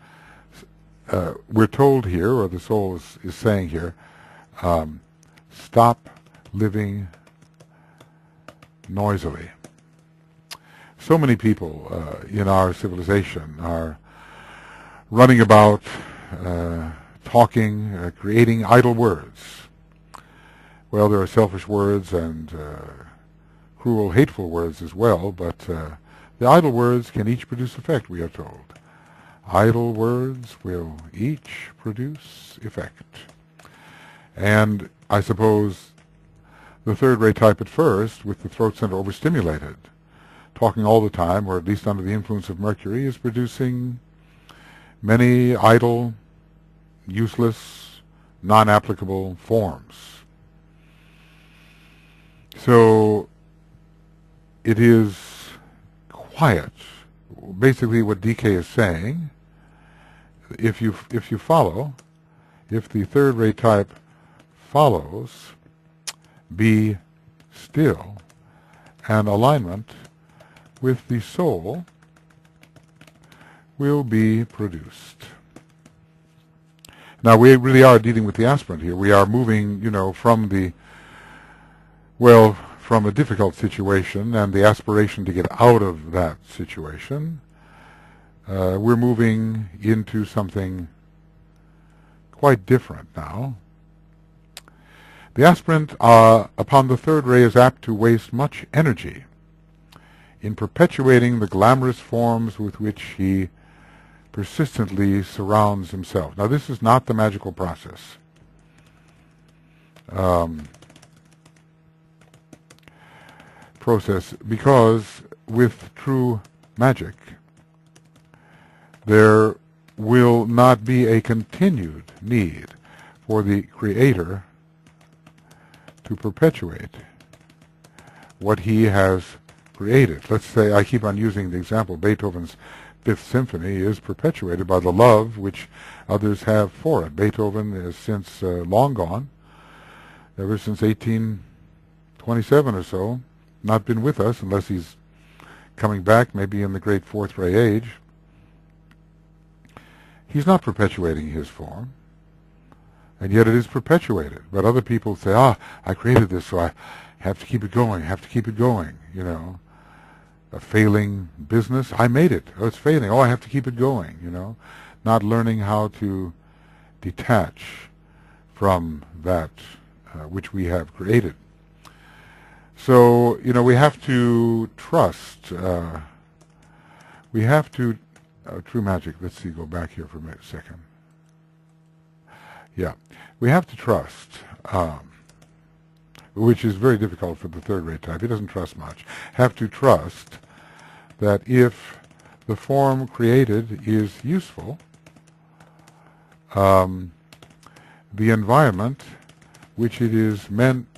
we're told here, or the soul is saying here, stop living noisily. So many people in our civilization are running about, talking, creating idle words. Well, there are selfish words and cruel, hateful words as well, but the idle words can each produce effect, we are told. Idle words will each produce effect. And I suppose the third-rate type at first, with the throat center overstimulated, talking all the time, or at least under the influence of Mercury, is producing many idle, useless, non-applicable forms. So it is quiet. Basically what DK is saying, if you follow, if the third-rate type follows, be still, and alignment with the soul will be produced. Now we really are dealing with the aspirant here. We are moving, from from a difficult situation and the aspiration to get out of that situation. We're moving into something quite different now. The aspirant upon the third ray is apt to waste much energy in perpetuating the glamorous forms with which he persistently surrounds himself. Now this is not the magical process. Because with true magic there will not be a continued need for the creator to perpetuate what he has created. Let's say, I keep on using the example, Beethoven's Fifth Symphony is perpetuated by the love which others have for it. Beethoven is since long gone, ever since 1827 or so, not been with us unless he's coming back, maybe in the great Fourth Ray age. He's not perpetuating his form, and yet it is perpetuated. But other people say, I created this, so I have to keep it going, A failing business, I made it. Oh, it's failing. Oh, I have to keep it going, Not learning how to detach from that which we have created. So, we have to trust. We have to, true magic, let's see, go back here for a second. Yeah, we have to trust, which is very difficult for the third-rate type. He doesn't trust much. Have to trust that if the form created is useful, the environment which it is meant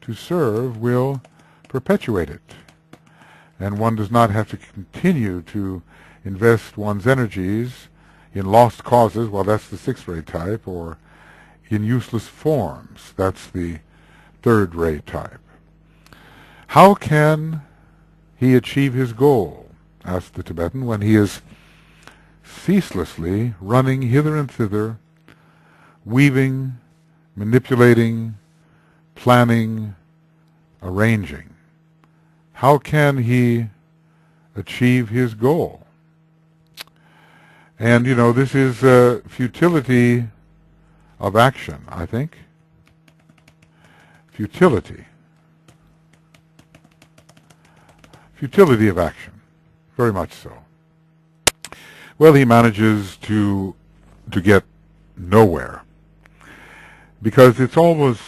to serve will perpetuate it. And one does not have to continue to invest one's energies in lost causes, well, that's the sixth-rate type, or in useless forms, that's the third-rate type. How can he achieve his goal, asked the Tibetan, when he is ceaselessly running hither and thither, weaving, manipulating, planning, arranging? How can he achieve his goal? And, this is futility of action, I think. Futility. Futility of action, very much so. Well, he manages to get nowhere, because it's always,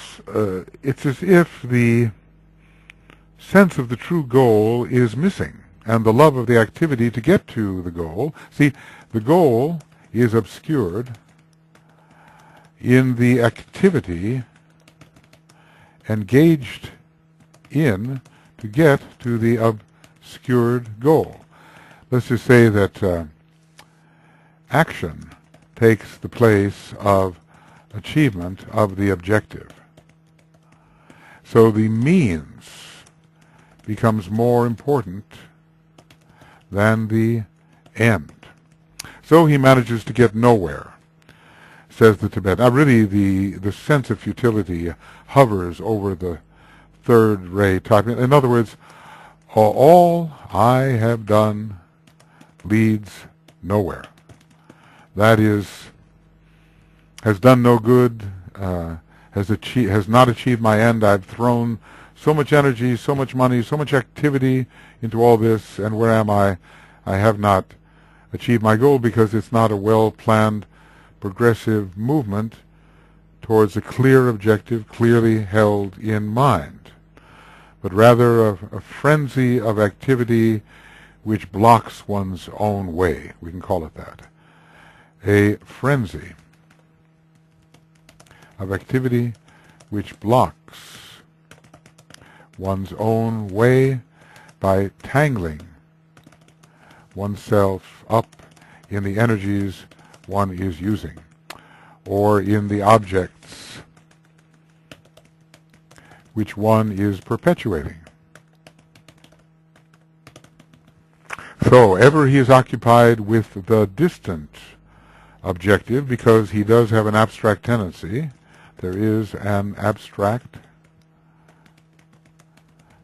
it's as if the sense of the true goal is missing, and the love of the activity to get to the goal. See, the goal is obscured in the activity engaged in to get to the obscured goal. Let's just say that action takes the place of achievement of the objective. So the means becomes more important than the end. So he manages to get nowhere, says the Tibetan. Now really the sense of futility hovers over the third ray type. In other words, all I have done leads nowhere. That is, has done no good, has not achieved my end. I've thrown so much energy, so much money, so much activity into all this, and where am I? I have not achieved my goal because it's not a well-planned, progressive movement towards a clear objective, clearly held in mind, but rather a frenzy of activity which blocks one's own way. We can call it that. A frenzy of activity which blocks one's own way by tangling oneself up in the energies one is using, or in the objects which one is perpetuating. So ever he is occupied with the distant objective, because he does have an abstract tendency. There is an abstract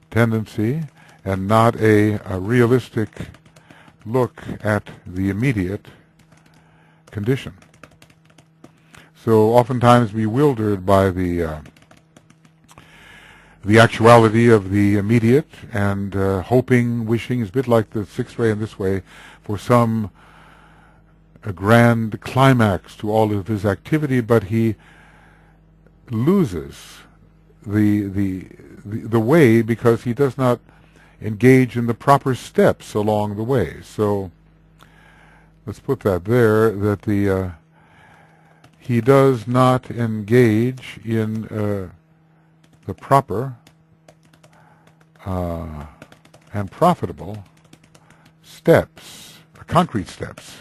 tendency and not a realistic look at the immediate condition. So oftentimes bewildered by the actuality of the immediate, and hoping, wishing, is a bit like the sixth ray in this way, for some a grand climax to all of his activity, but he loses the way because he does not engage in the proper steps along the way. So let's put that there, that he does not engage in the proper and profitable steps, concrete steps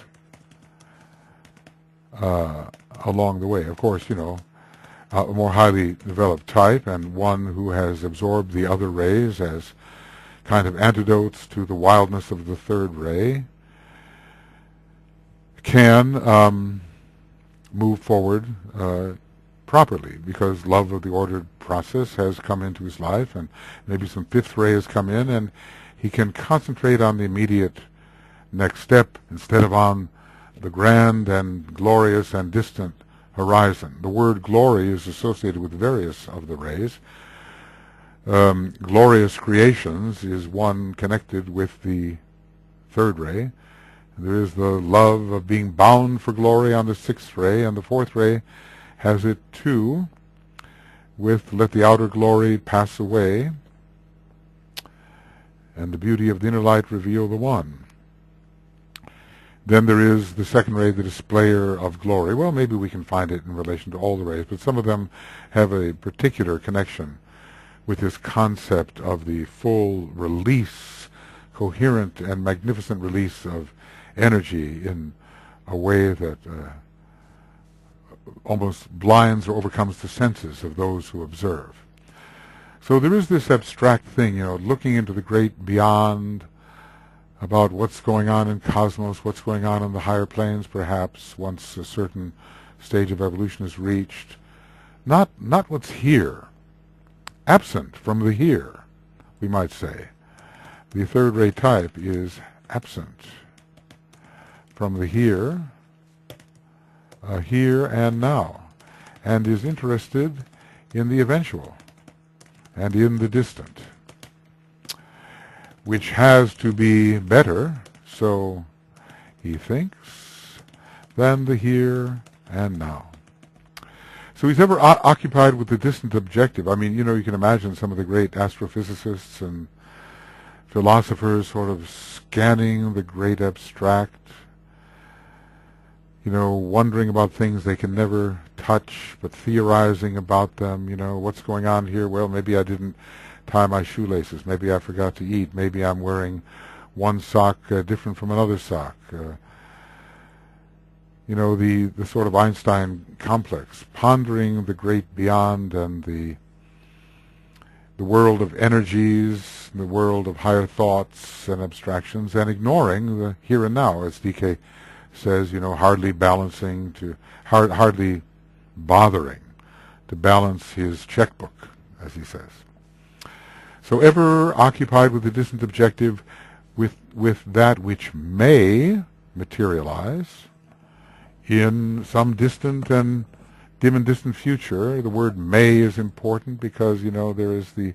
along the way. Of course, a more highly developed type, and one who has absorbed the other rays as kind of antidotes to the wildness of the third ray, can move forward properly, because love of the ordered process has come into his life, and maybe some fifth ray has come in, and he can concentrate on the immediate next step instead of on the grand and glorious and distant horizon. The word glory is associated with various of the rays. Glorious creations is one connected with the third ray. There is the love of being bound for glory on the sixth ray, and the fourth ray has it too, with let the outer glory pass away, and the beauty of the inner light reveal the one. Then there is the second ray, the displayer of glory. Well, maybe we can find it in relation to all the rays, but some of them have a particular connection with this concept of the full release, coherent and magnificent release of energy in a way that almost blinds or overcomes the senses of those who observe. So there is this abstract thing, looking into the great beyond, about what's going on in cosmos, what's going on in the higher planes, perhaps, once a certain stage of evolution is reached. Not what's here, absent from the here, we might say. The third ray type is absent from the here and now, and is interested in the eventual and in the distant, which has to be better, so he thinks, than the here and now. So he's ever occupied with the distant objective. I mean, you can imagine some of the great astrophysicists and philosophers sort of scanning the great abstract, wondering about things they can never touch, but theorizing about them, what's going on here? Well, maybe I didn't tie my shoelaces. Maybe I forgot to eat. Maybe I'm wearing one sock different from another sock. The sort of Einstein complex, pondering the great beyond and the world of energies, the world of higher thoughts and abstractions, and ignoring the here and now, as DK says, hardly balancing hardly bothering to balance his checkbook, as he says. So ever occupied with the distant objective, with that which may materialize in some distant and dim and distant future. The word may is important because, there is the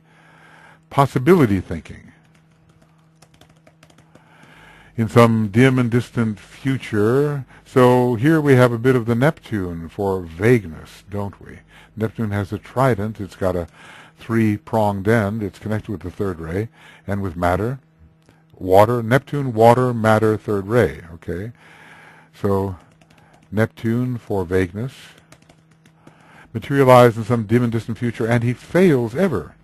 possibility thinking. In some dim and distant future. So here we have a bit of the Neptune for vagueness, don't we? Neptune has a trident. It's got a three-pronged end. It's connected with the third ray and with matter. Water, Neptune, water, matter, third ray, okay? So Neptune for vagueness, materialized in some dim and distant future, and he fails ever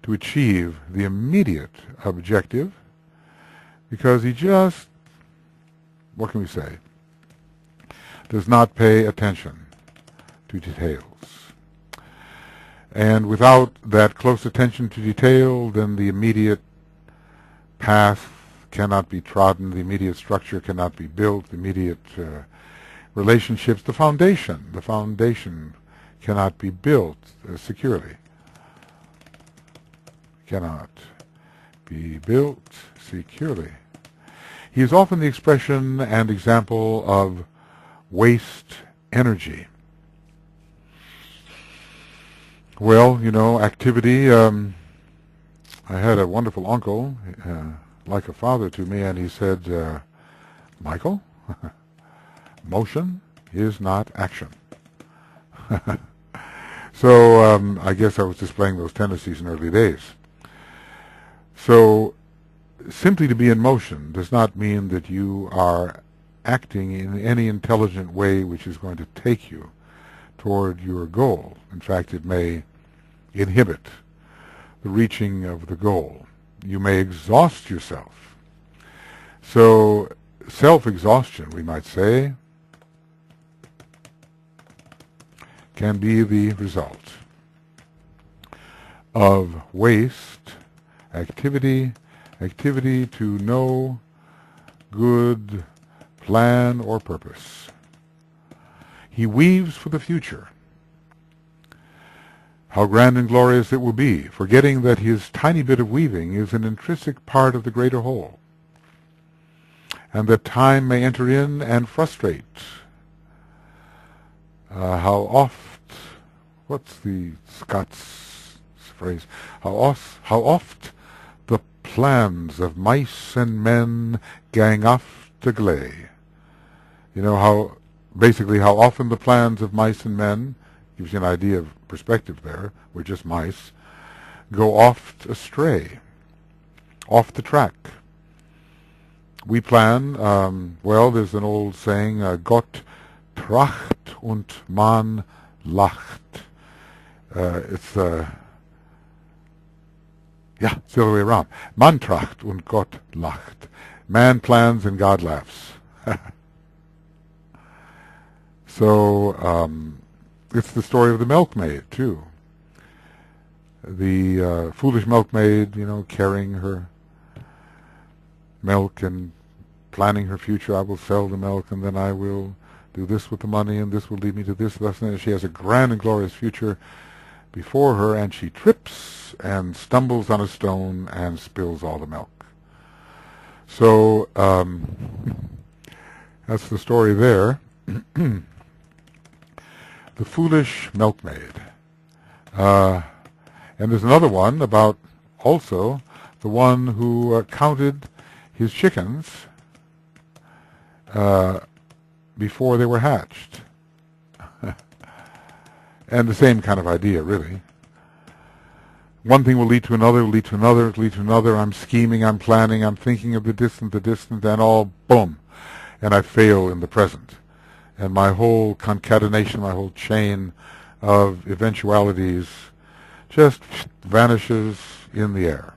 to achieve the immediate objective because he just, what can we say, does not pay attention to details. And without that close attention to detail, then the immediate path cannot be trodden, the immediate structure cannot be built, the immediate relationships, the foundation cannot be built securely. Cannot be built securely. He is often the expression and example of waste energy. Well, activity. I had a wonderful uncle, like a father to me, and he said, Michael, motion is not action. So I guess I was displaying those tendencies in early days. So simply to be in motion does not mean that you are acting in any intelligent way which is going to take you toward your goal. In fact, it may inhibit the reaching of the goal. You may exhaust yourself. So self-exhaustion, we might say, can be the result of waste activity to no good plan or purpose. He weaves for the future. How grand and glorious it will be, forgetting that his tiny bit of weaving is an intrinsic part of the greater whole, and that time may enter in and frustrate. How oft, what's the Scots phrase? How oft the plans of mice and men gang off to gley. How often the plans of mice and men, gives you an idea of perspective there, we're just mice, go oft astray, off the track. We plan, there's an old saying, Gott tracht und man lacht. It's the other way around. Man tracht und Gott lacht. Man plans and God laughs. So it's the story of the milkmaid, too. The foolish milkmaid, carrying her milk and planning her future. I will sell the milk, and then I will do this with the money, and this will lead me to this. And she has a grand and glorious future before her, and she trips and stumbles on a stone and spills all the milk. So that's the story there. The foolish milkmaid. And there's another one about also the one who counted his chickens before they were hatched. And the same kind of idea, really. One thing will lead to another, lead to another, lead to another. I'm scheming, I'm planning, I'm thinking of the distant, and all, boom. And I fail in the present. And my whole concatenation, my whole chain of eventualities just vanishes in the air.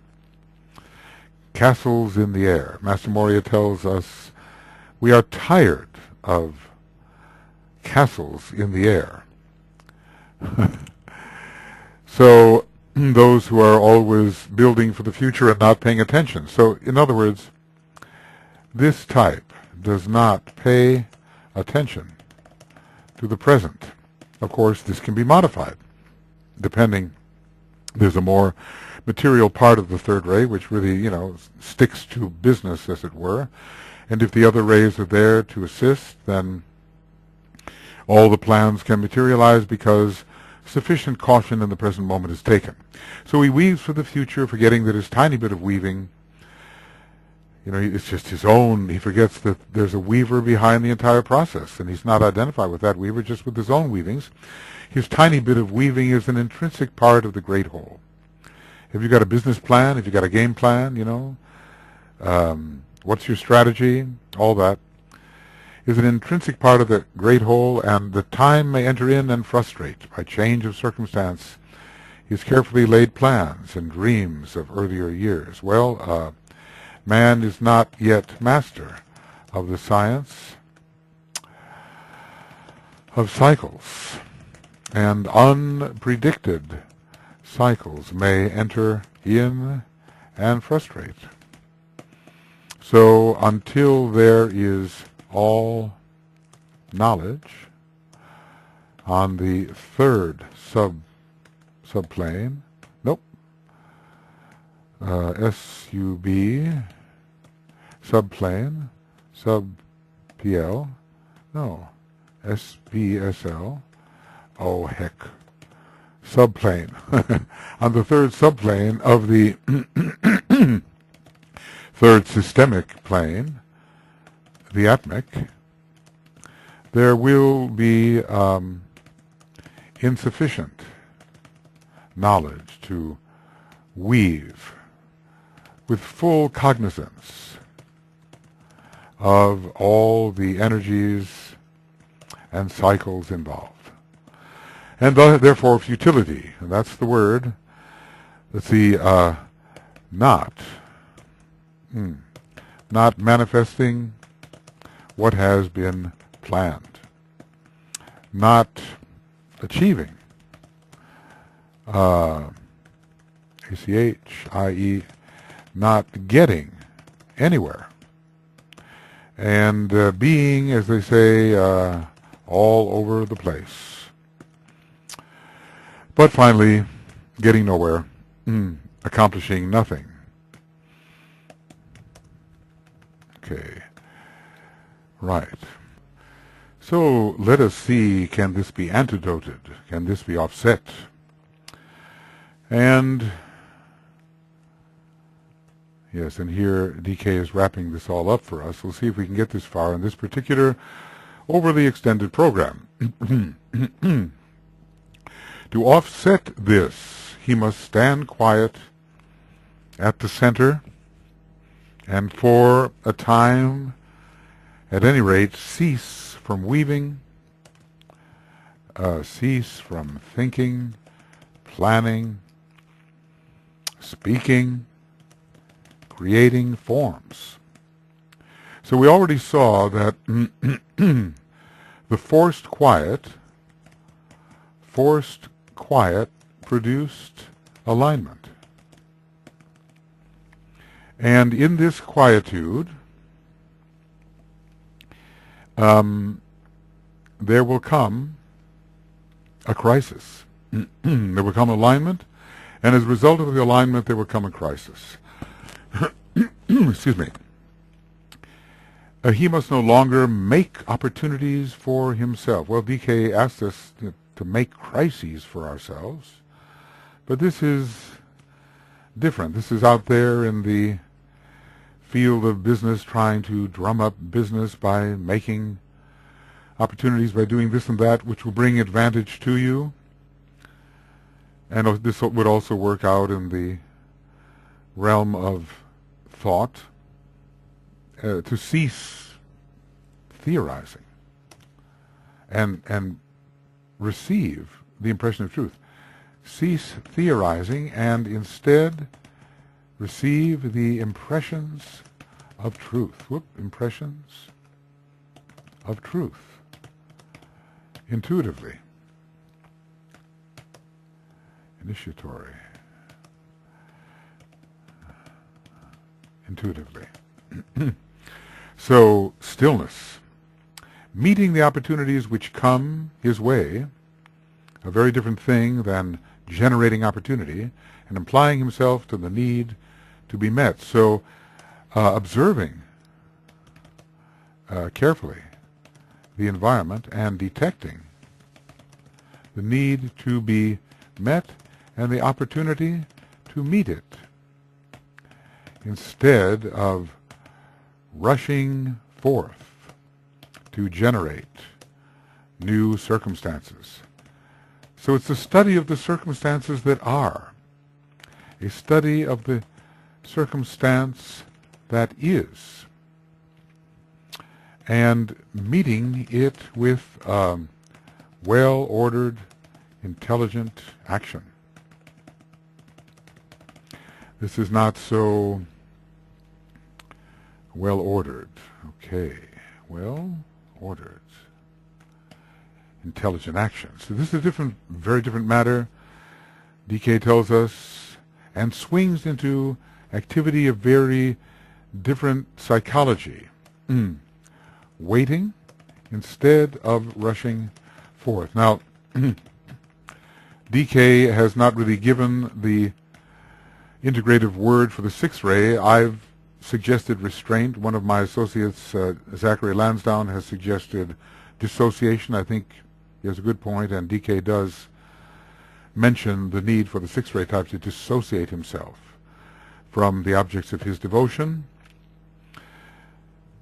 Castles in the air. Master Moria tells us we are tired of castles in the air. So those who are always building for the future and not paying attention. So in other words, this type does not pay attention to the present. Of course, this can be modified, depending. There's a more material part of the third ray, which really, sticks to business, as it were. And if the other rays are there to assist, then all the plans can materialize because sufficient caution in the present moment is taken. So he weaves for the future, forgetting that his tiny bit of weaving, it's just his own. He forgets that there's a weaver behind the entire process, and he's not identified with that weaver, just with his own weavings. His tiny bit of weaving is an intrinsic part of the great whole. Have you got a business plan? Have you got a game plan? What's your strategy? All that is an intrinsic part of the great whole, and the time may enter in and frustrate by change of circumstance his carefully laid plans and dreams of earlier years. Well, man is not yet master of the science of cycles, and unpredicted cycles may enter in and frustrate. So until there is all knowledge on the third subplane, SUB, subplane, sub-PL, SBSL, oh heck, subplane, on the third subplane of the third systemic plane, the atmic, there will be insufficient knowledge to weave with full cognizance of all the energies and cycles involved. And therefore futility, and that's the word, that's the not manifesting what has been planned, not achieving, ACH, i.e., not getting anywhere, and being, as they say, all over the place. But finally, getting nowhere, accomplishing nothing. Okay, right. So let us see, can this be antidoted? Can this be offset? And yes, and here DK is wrapping this all up for us. We'll see if we can get this far in this particular overly extended program. To offset this, he must stand quiet at the center and for a time, at any rate, cease from weaving, cease from thinking, planning, speaking, creating forms. So we already saw that the forced quiet produced alignment. And in this quietude, there will come a crisis. There will come alignment, and as a result of the alignment, there will come a crisis. Excuse me. He must no longer make opportunities for himself. Well, DK asked us to make crises for ourselves, but this is different. This is out there in the field of business, trying to drum up business by making opportunities, by doing this and that, which will bring advantage to you. And this would also work out in the realm of thought, to cease theorizing and receive the impression of truth. Cease theorizing and instead receive the impressions of truth. Impressions of truth. Intuitively. Initiatory. Intuitively. So, stillness. Meeting the opportunities which come his way, a very different thing than generating opportunity and applying himself to the need to be met. So observing carefully the environment and detecting the need to be met and the opportunity to meet it, instead of rushing forth to generate new circumstances. So it's a study of the circumstances that are, a study of the circumstance that is, and meeting it with well-ordered, intelligent action. This is not so well-ordered. Okay, well-ordered, intelligent action. So this is a very different matter, DK tells us, and swings into activity of very different psychology. Waiting instead of rushing forth. Now, DK has not really given the integrative word for the sixth ray. I've suggested restraint. One of my associates, Zachary Lansdowne, has suggested dissociation. I think he has a good point, and DK does mention the need for the sixth ray type to dissociate himself from the objects of his devotion.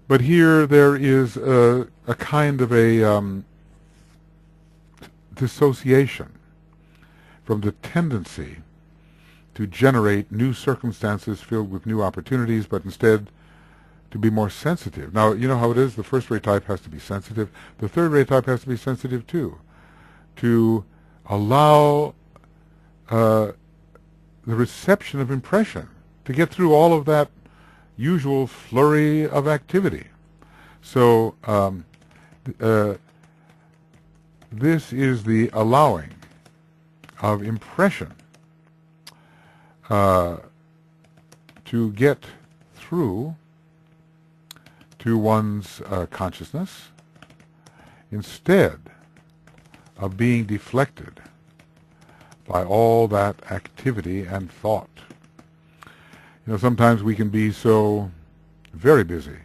But here there is a kind of a dissociation from the tendency to generate new circumstances filled with new opportunities, but instead to be more sensitive. Now, you know how it is. The first ray type has to be sensitive. The third ray type has to be sensitive too, to allow the reception of impression, to get through all of that usual flurry of activity. So this is the allowing of impression to get through to one's consciousness, instead of being deflected by all that activity and thought. You know, sometimes we can be so very busy,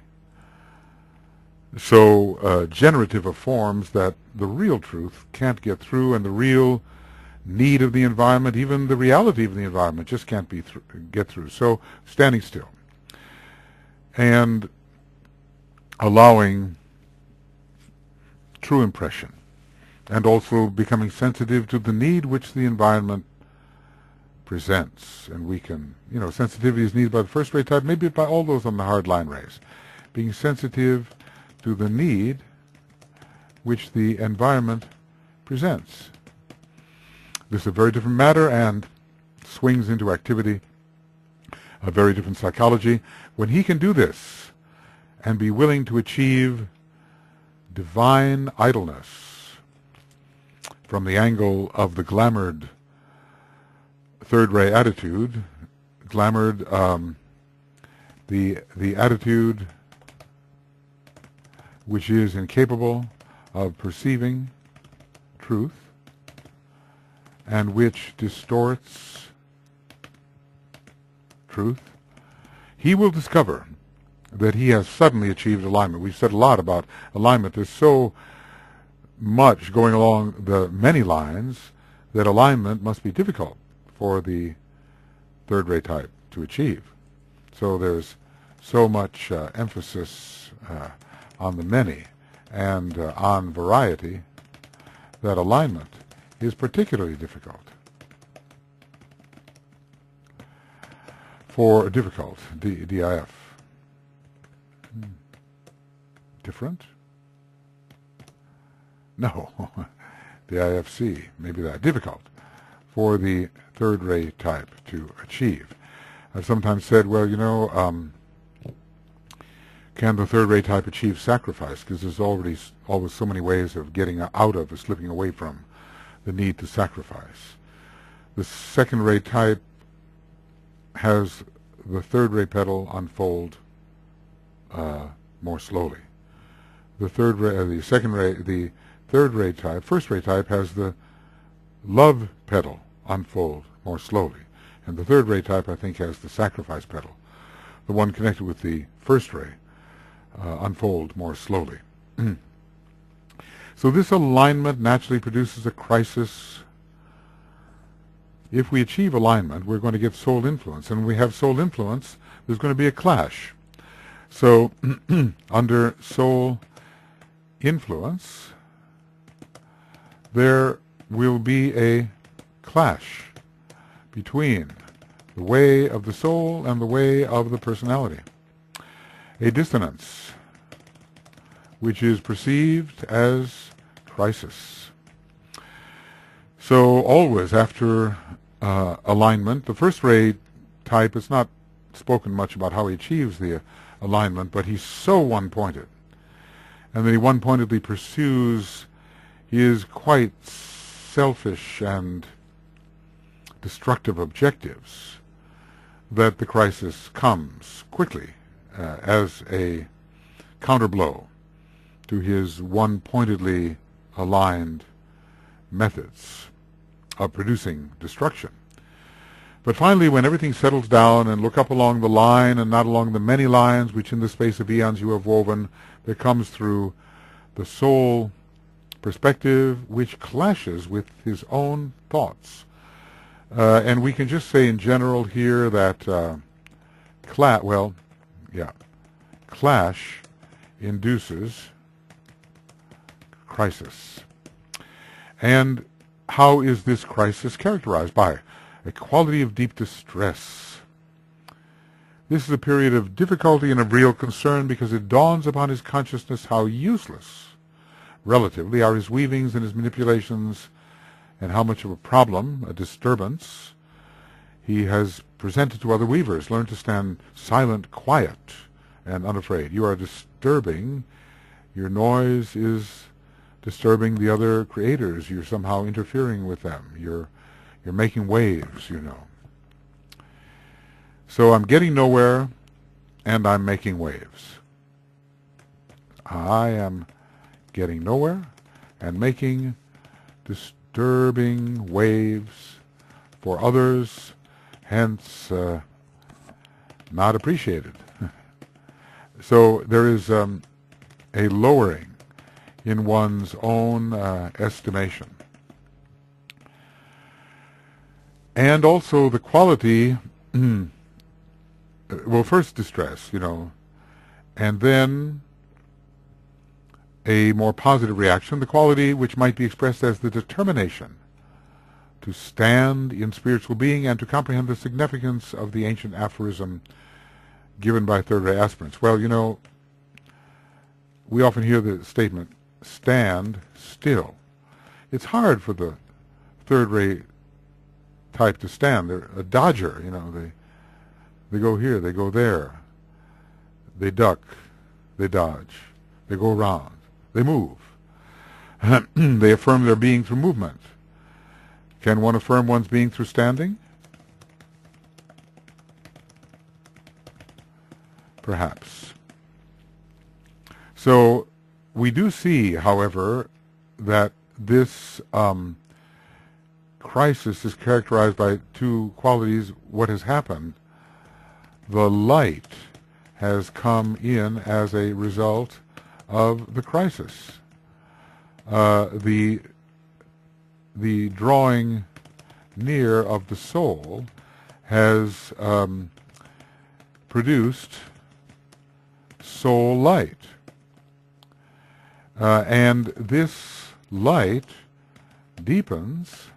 so generative of forms, that the real truth can't get through, and the real need of the environment, even the reality of the environment, just can't be get through. So standing still and allowing true impression, and also becoming sensitive to the need which the environment presents. And we can, you know, sensitivity is needed by the first ray type, maybe by all those on the hard line rays. Being sensitive to the need which the environment presents. This is a very different matter and swings into activity, a very different psychology. When he can do this and be willing to achieve divine idleness from the angle of the glamoured third ray attitude, glamoured, the attitude which is incapable of perceiving truth and which distorts truth, he will discover that he has suddenly achieved alignment. We've said a lot about alignment. There's so much going along the many lines that alignment must be difficult for the third ray type to achieve. So there's so much emphasis on the many and on variety that alignment is particularly difficult. For difficult, DIF. Different? No, the IFC, maybe that. Difficult for the third ray type to achieve. I've sometimes said, well, you know, can the third ray type achieve sacrifice? Because there's always so many ways of getting out of or slipping away from the need to sacrifice. The second ray type has the third ray petal unfold more slowly. The third ray, the third ray type, first ray type has the love petal unfold more slowly. And the third ray type, I think, has the sacrifice petal. The one connected with the first ray, unfold more slowly. So this alignment naturally produces a crisis. If we achieve alignment, we're going to get soul influence. And when we have soul influence, there's going to be a clash. So under soul influence, there will be a clash between the way of the soul and the way of the personality. A dissonance, which is perceived as crisis. So always after alignment, the first ray type is not spoken much about how he achieves the alignment, but he's so one-pointed, and that he one-pointedly pursues his quite selfish and destructive objectives, that the crisis comes quickly as a counterblow to his one-pointedly aligned methods of producing destruction. But finally, when everything settles down and look up along the line and not along the many lines which in the space of eons you have woven, there comes through the soul perspective which clashes with his own thoughts. And we can just say in general here that clash induces crisis. And how is this crisis characterized? By a quality of deep distress. This is a period of difficulty and of real concern, because it dawns upon his consciousness how useless, relatively, are his weavings and his manipulations, and how much of a problem, a disturbance, he has presented to other weavers. Learn to stand silent, quiet, and unafraid. You are disturbing. Your noise is disturbing the other creators. You're somehow interfering with them. You're making waves, you know. So I'm getting nowhere, and I'm making waves. I am getting nowhere and making disturbing waves for others, hence not appreciated. So there is a lowering in one's own estimation. And also the quality, well, first distress, you know, and then a more positive reaction, the quality which might be expressed as the determination to stand in spiritual being and to comprehend the significance of the ancient aphorism given by third-ray aspirants. Well, you know, we often hear the statement, stand still. It's hard for the third-ray type to stand. They're a dodger, you know. They go here, they go there. They duck, they dodge, they go around, they move. They affirm their being through movement. Can one affirm one's being through standing? Perhaps. So we do see, however, that this crisis is characterized by two qualities. What has happened? The light has come in as a result of the crisis. The drawing near of the soul has produced soul light. And this light deepens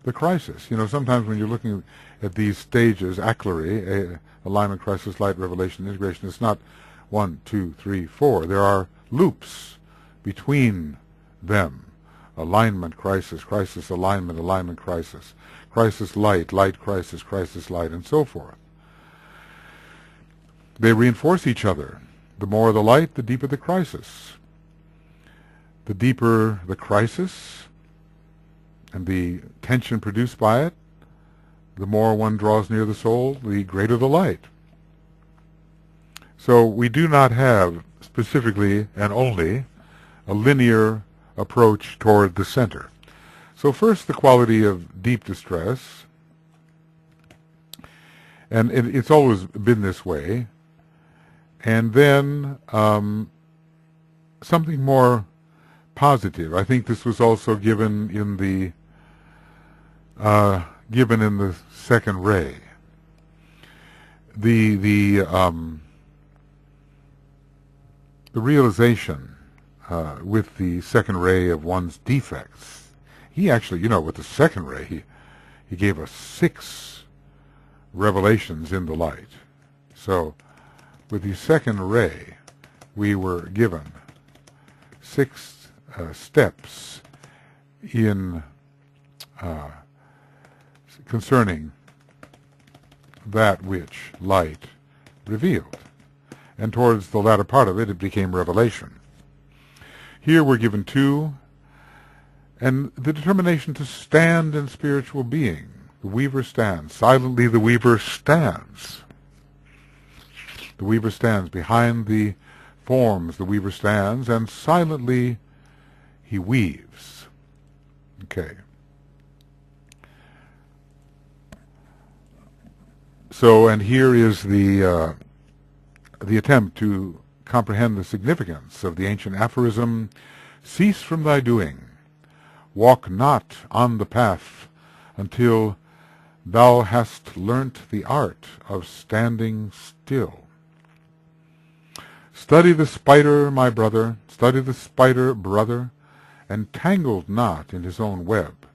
the crisis. You know, sometimes when you're looking at these stages, ACLRI, alignment, crisis, light, revelation, integration, it's not 1, 2, 3, 4. There are loops between them. Alignment, crisis, crisis, alignment, alignment, crisis. Crisis, light, light, crisis, light, and so forth. They reinforce each other. The more the light, the deeper the crisis. The deeper the crisis and the tension produced by it, the more one draws near the soul, the greater the light. So we do not have specifically and only a linear approach toward the center. So first, the quality of deep distress, and it's always been this way, and then something more positive. I think this was also given in the second ray. The realization with the second ray of one's defects. He actually, with the second ray, he gave us 6 revelations in the light. So with the second ray, we were given 6 steps in concerning that which light revealed. And towards the latter part of it, it became revelation. Here we're given 2, and the determination to stand in spiritual being. The weaver stands. Silently the weaver stands. The weaver stands behind the forms. The weaver stands, and silently he weaves. Okay. So, and here is the attempt to comprehend the significance of the ancient aphorism, "Cease from thy doing, walk not on the path until thou hast learnt the art of standing still." Study the spider, my brother, study the spider, brother, entangled not in his own web,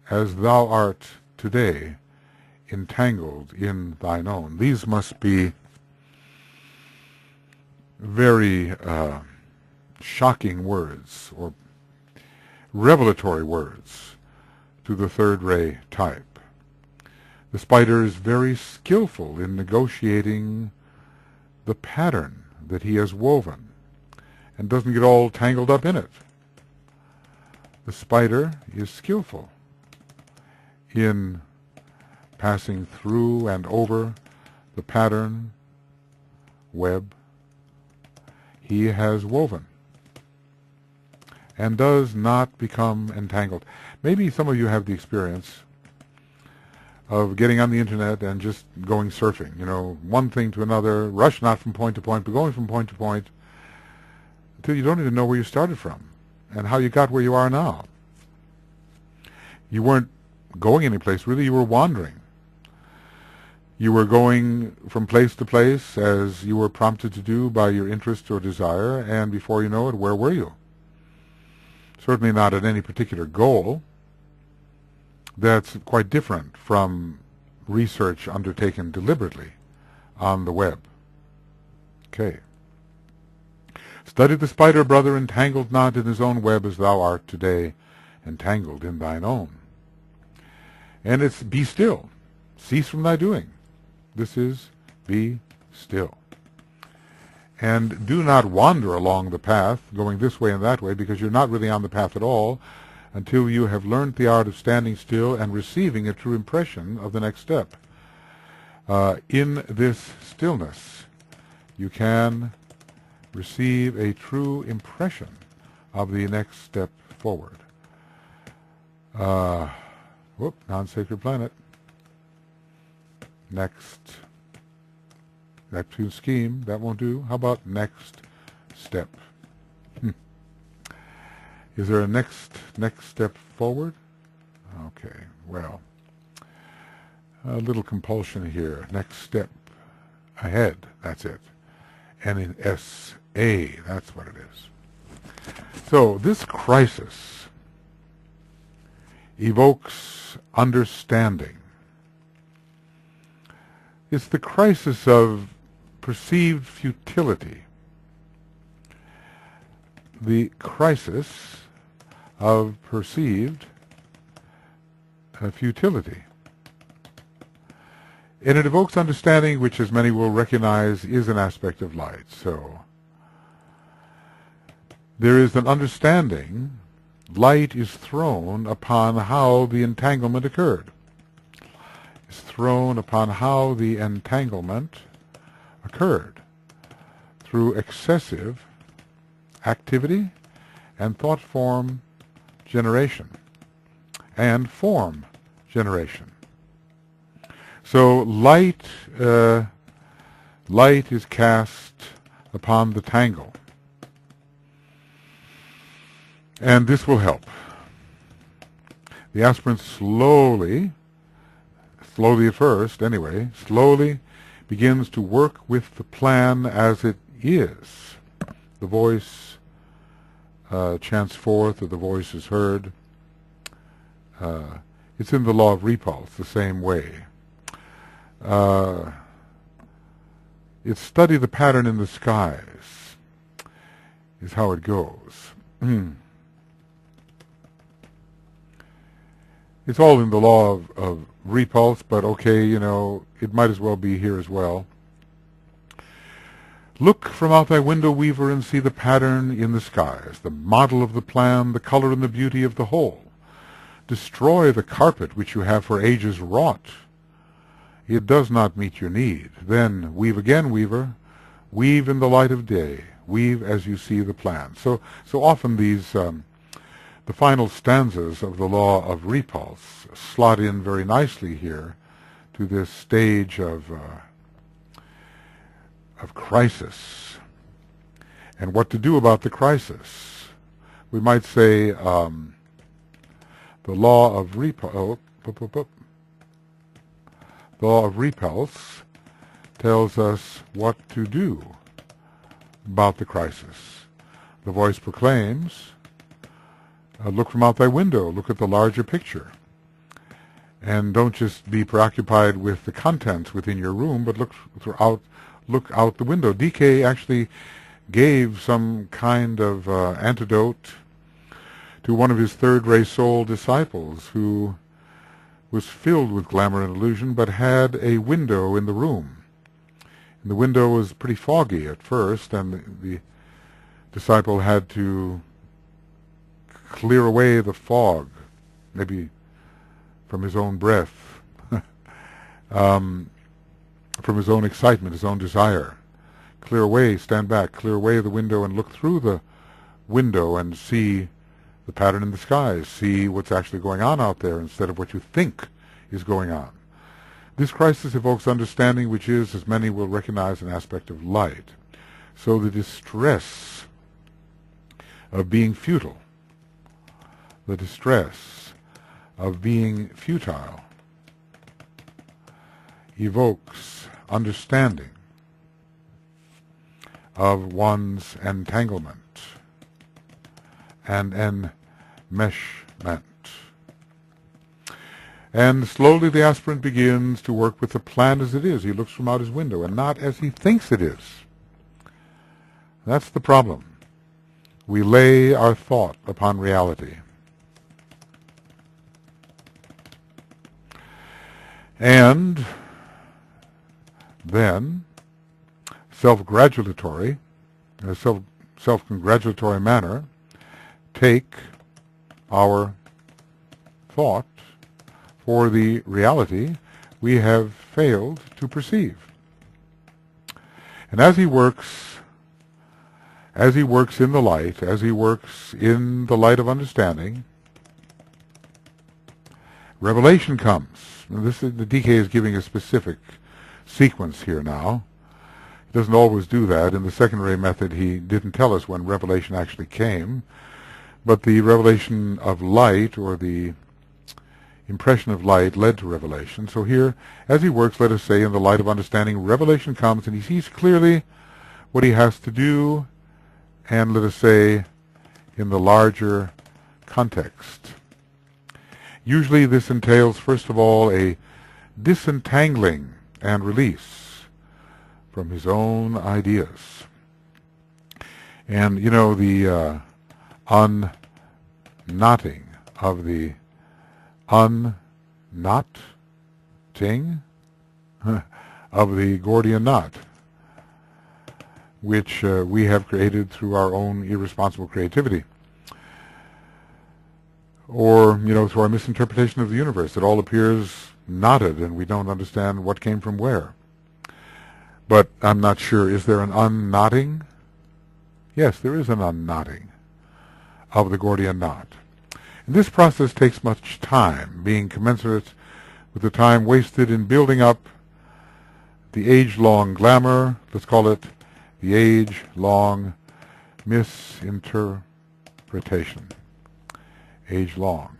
as thou art today entangled in thine own. These must be very shocking words, or revelatory words, to the third ray type. The spider is very skillful in negotiating the pattern that he has woven, and doesn't get all tangled up in it. The spider is skillful in passing through and over the pattern web he has woven, and does not become entangled. Maybe some of you have the experience of getting on the internet and just going surfing, one thing to another, rush not from point to point, but going from point to point until you don't even know where you started from and how you got where you are now. You weren't going anyplace, really. You were wandering. You were going from place to place as you were prompted to do by your interest or desire, and before you know it, where were you? Certainly not at any particular goal. That's quite different from research undertaken deliberately on the web. Okay. Study the spider, brother, entangled not in his own web as thou art today entangled in thine own. And it's be still. Cease from thy doing. This is be still. And do not wander along the path, going this way and that way, because you're not really on the path at all, until you have learned the art of standing still and receiving a true impression of the next step. In this stillness, you can receive a true impression of the next step forward. Non-sacred planet. Next Neptune scheme, that won't do. How about next step? Is there a next step forward? Okay, well, a little compulsion here. Next step ahead, that's it. N-S-A, that's what it is. So this crisis evokes understanding. It's the crisis of perceived futility. The crisis of perceived futility. And it evokes understanding, which, as many will recognize, is an aspect of light. So there is an understanding. Light is thrown upon how the entanglement occurred. Is thrown upon how the entanglement occurred through excessive activity and thought form generation. and form generation. So light is cast upon the tangle, and this will help. The aspirant slowly at first anyway, slowly begins to work with the plan as it is. The voice chants forth, or the voice is heard. It's in the law of repulse, the same way. It's study the pattern in the skies, is how it goes. It's all in the law of repulse, but okay, it might as well be here as well. Look from out thy window, weaver, and see the pattern in the skies, the model of the plan, the color and the beauty of the whole. Destroy the carpet which you have for ages wrought. It does not meet your need. Then weave again, weaver. Weave in the light of day. Weave as you see the plan. So often these the final stanzas of the law of repulse slot in very nicely here to this stage of crisis, and what to do about the crisis. We might say the law of repulse tells us what to do about the crisis. The voice proclaims, look from out thy window, look at the larger picture. And don't just be preoccupied with the contents within your room, but look out the window. DK actually gave some kind of antidote to one of his third-ray soul disciples who was filled with glamour and illusion, but had a window in the room. And the window was pretty foggy at first, and the disciple had to clear away the fog, maybe from his own breath, from his own excitement, his own desire. Clear away, stand back, clear away the window and look through the window and see the pattern in the skies, see what's actually going on out there instead of what you think is going on. This crisis evokes understanding, which is, as many will recognize, an aspect of light. So the distress of being futile, the distress of being futile, evokes understanding of one's entanglement and enmeshment. And slowly the aspirant begins to work with the plan as it is. He looks from out his window and not as he thinks it is. That's the problem. We lay our thought upon reality. And then self-congratulatory manner, take our thought for the reality we have failed to perceive. And as he works in the light, as he works in the light of understanding, revelation comes. And the DK is giving a specific sequence here now. He doesn't always do that. In the second ray method, he didn't tell us when revelation actually came. But the revelation of light, or the impression of light, led to revelation. So here, as he works, let us say, in the light of understanding, revelation comes, and he sees clearly what he has to do, and let us say, in the larger context. Usually this entails, first of all, a disentangling and release from his own ideas. And, the unknotting of the unknotting of the Gordian knot, which we have created through our own irresponsible creativity. Or, through our misinterpretation of the universe. It all appears knotted, and we don't understand what came from where. But I'm not sure, is there an unknotting? Yes, there is an unknotting of the Gordian knot. And this process takes much time, being commensurate with the time wasted in building up the age-long glamour, let's call it the age-long misinterpretation. Age-long.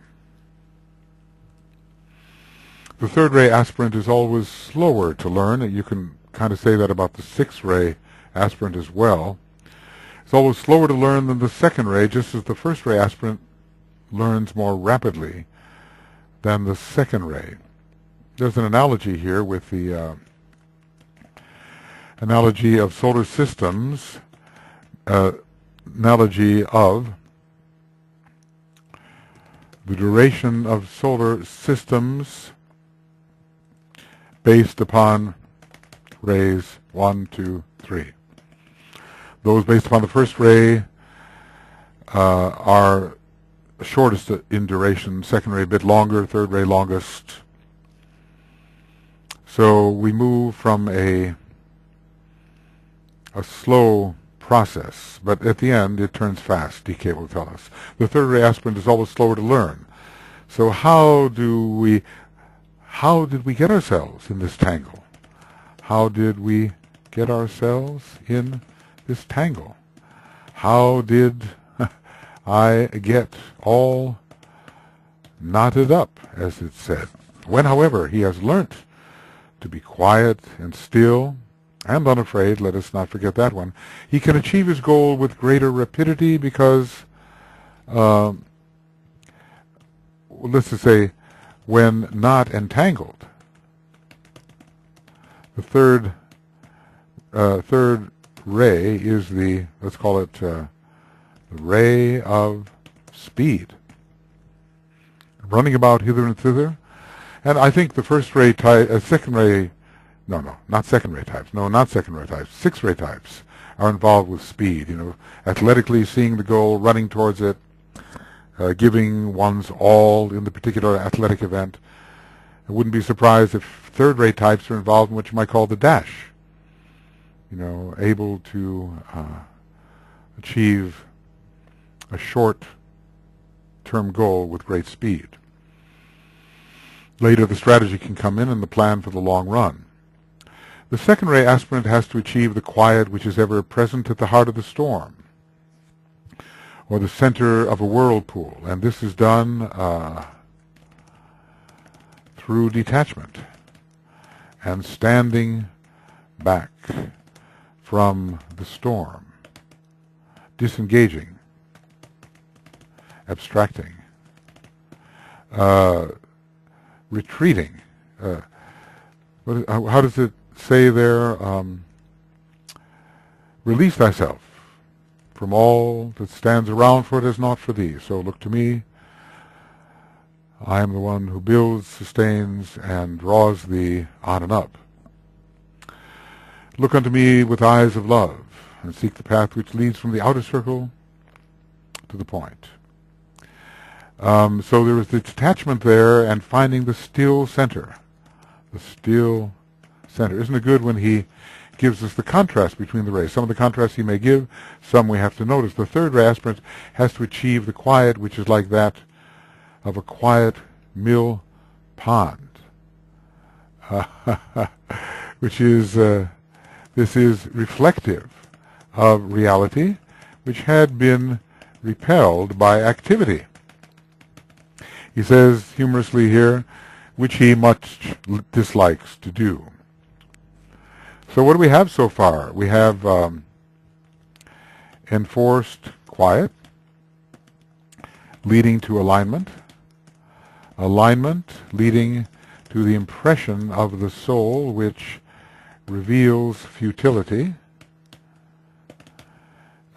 The third ray aspirant is always slower to learn. You can kind of say that about the sixth ray aspirant as well. It's always slower to learn than the second ray, just as the first ray aspirant learns more rapidly than the second ray. There's an analogy here with the analogy of solar systems, analogy of the duration of solar systems based upon rays 1, 2, 3. Those based upon the first ray are shortest in duration, second ray a bit longer, third ray longest. So we move from a slow process, but at the end it turns fast, DK will tell us. The third ray aspirant is always slower to learn. So how did we get ourselves in this tangle? How did we get ourselves in this tangle? How did I get all knotted up, as it said? When, however, he has learnt to be quiet and still and unafraid, let us not forget that one, he can achieve his goal with greater rapidity because, let's just say, when not entangled, the third ray is the, let's call it the ray of speed, running about hither and thither. And I think the first ray type, second ray, not second ray types, sixth ray types are involved with speed, athletically seeing the goal, running towards it, giving one's all in the particular athletic event. I wouldn't be surprised if third ray types are involved in what you might call the dash, able to achieve a short-term goal with great speed. Later, the strategy can come in and the plan for the long run. The second ray aspirant has to achieve the quiet which is ever present at the heart of the storm, or the center of a whirlpool, and this is done through detachment and standing back from the storm, disengaging, abstracting, retreating. How does it say there? Release thyself from all that stands around, for it is not for thee. So look to me. I am the one who builds, sustains, and draws thee on and up. Look unto me with eyes of love, and seek the path which leads from the outer circle to the point. So there is the detachment there and finding the still center. The still center. Isn't it good when he gives us the contrast between the rays? Some of the contrasts he may give, some we have to notice. The third ray aspirant has to achieve the quiet, which is like that of a quiet mill pond, which is, this is reflective of reality, which had been repelled by activity. He says humorously here, which he much dislikes to do. So what do we have so far? We have enforced quiet, leading to alignment, alignment leading to the impression of the soul, which reveals futility,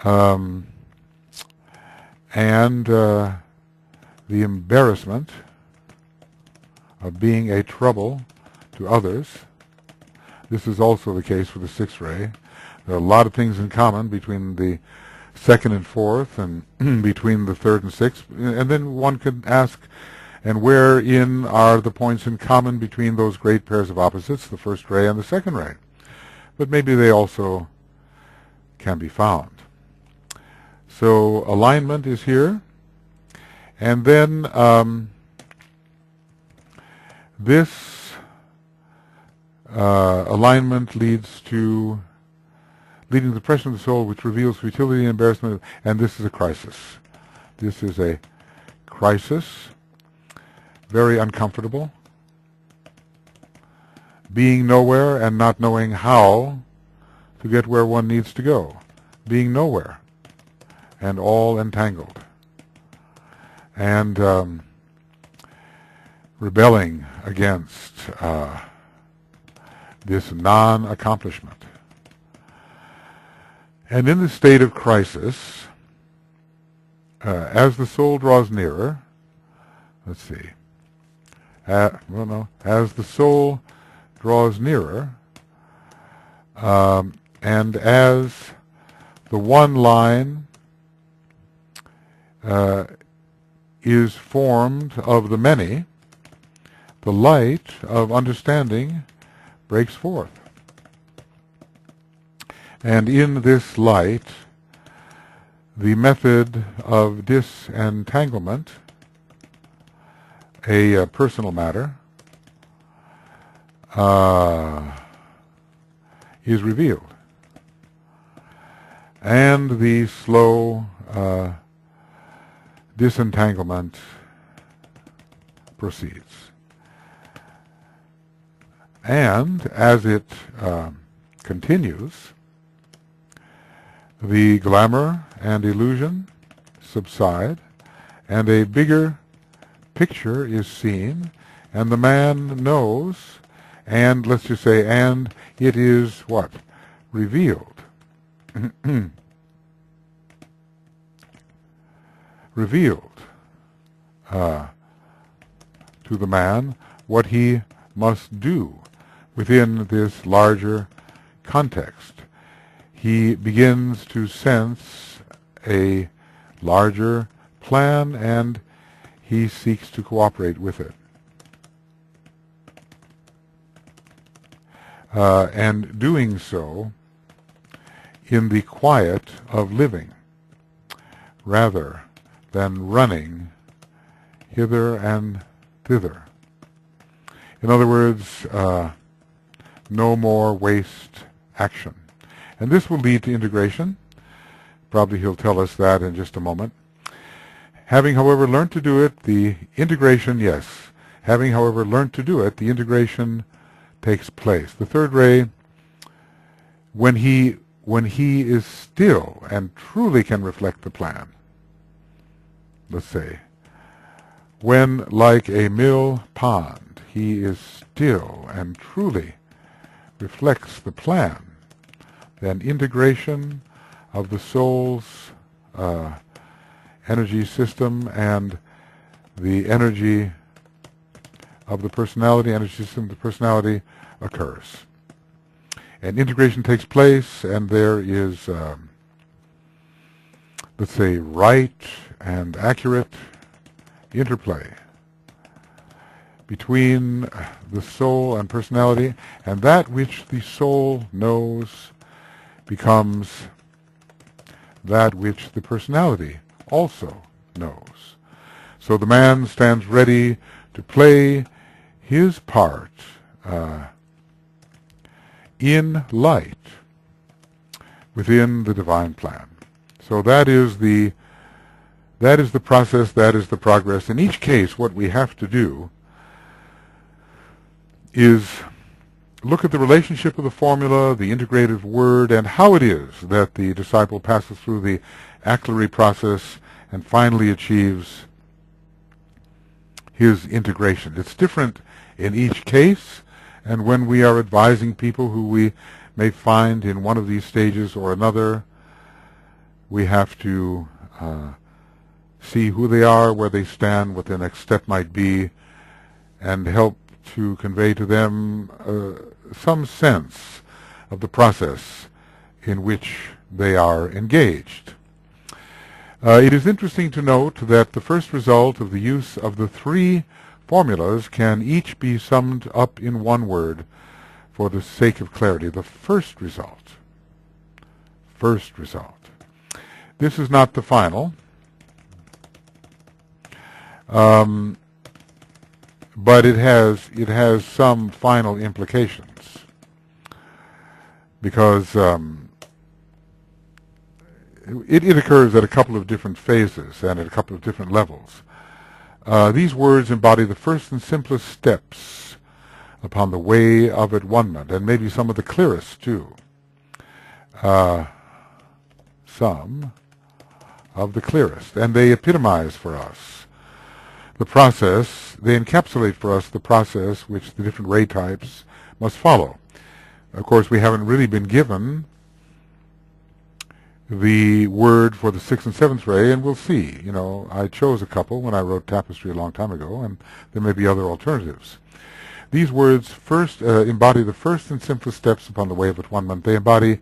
and the embarrassment of being a trouble to others. This is also the case for the sixth ray. There are a lot of things in common between the second and fourth, and between the third and sixth. And then one could ask, and wherein are the points in common between those great pairs of opposites, the first ray and the second ray? But maybe they also can be found. So alignment is here, And then this alignment leading to the depression of the soul, which reveals futility and embarrassment, and this is a crisis. This is a crisis, very uncomfortable, being nowhere and not knowing how to get where one needs to go, being nowhere and all entangled, and rebelling against this non-accomplishment. And in the state of crisis, as the soul draws nearer, let's see, as the soul draws nearer, and as the one line is formed of the many, the light of understanding breaks forth. And in this light, the method of disentanglement, a personal matter, is revealed. And the slow disentanglement proceeds. And as it continues, the glamour and illusion subside, and a bigger picture is seen, and the man knows, and let's just say, and it is what? Revealed. Revealed to the man what he must do within this larger context. He begins to sense a larger plan, and he seeks to cooperate with it. And doing so in the quiet of living, rather than running hither and thither. In other words, no more waste action. And this will lead to integration. Probably he'll tell us that in just a moment. Having, however, learned to do it, the integration, yes. Having, however, learned to do it, the integration takes place. The third ray, when he is still and truly can reflect the plan, let's say, when, like a mill pond, he is still and truly reflects the plan, then integration of the soul's energy system and the energy of the personality, energy system of the personality occurs. And integration takes place, and there is, let's say, right and accurate interplay between the soul and personality, and that which the soul knows becomes that which the personality also knows. So the man stands ready to play his part in light within the divine plan. So that is the process, that is the progress. In each case, what we have to do is look at the relationship of the formula, the integrative word, and how it is that the disciple passes through the ACLRI process and finally achieves his integration. It's different in each case, and when we are advising people who we may find in one of these stages or another, we have to see who they are, where they stand, what the next step might be, and help to convey to them some sense of the process in which they are engaged. It is interesting to note that the first result of the use of the three formulas can each be summed up in one word for the sake of clarity. The first result. First result. This is not the final. Um, but it has some final implications, because it occurs at a couple of different phases and at a couple of different levels. These words embody the first and simplest steps upon the way of at-one-ment, and maybe some of the clearest too. Some of the clearest, and they epitomize for us the process, they encapsulate for us the process which the different ray types must follow. Of course, we haven't really been given the word for the 6th and 7th ray, and we'll see. You know, I chose a couple when I wrote Tapestry a long time ago, and there may be other alternatives. These words first embody the first and simplest steps upon the way of at-one-ment. They embody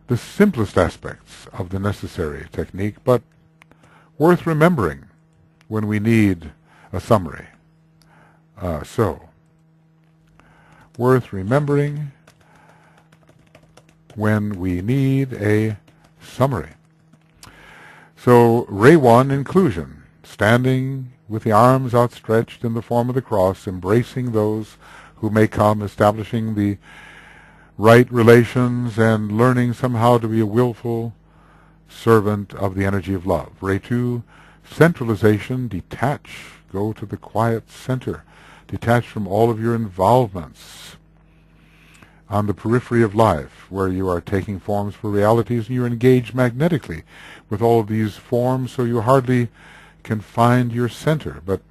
the simplest aspects of the necessary technique, but worth remembering when we need a summary. Worth remembering when we need a summary. So, Ray 1, inclusion, standing with the arms outstretched in the form of the cross, embracing those who may come, establishing the right relations, and learning somehow to be a willful servant of the energy of love. Ray 2, centralization, detach, go to the quiet center, detach from all of your involvements on the periphery of life, where you are taking forms for realities and you're engaged magnetically with all of these forms, so you hardly can find your center. But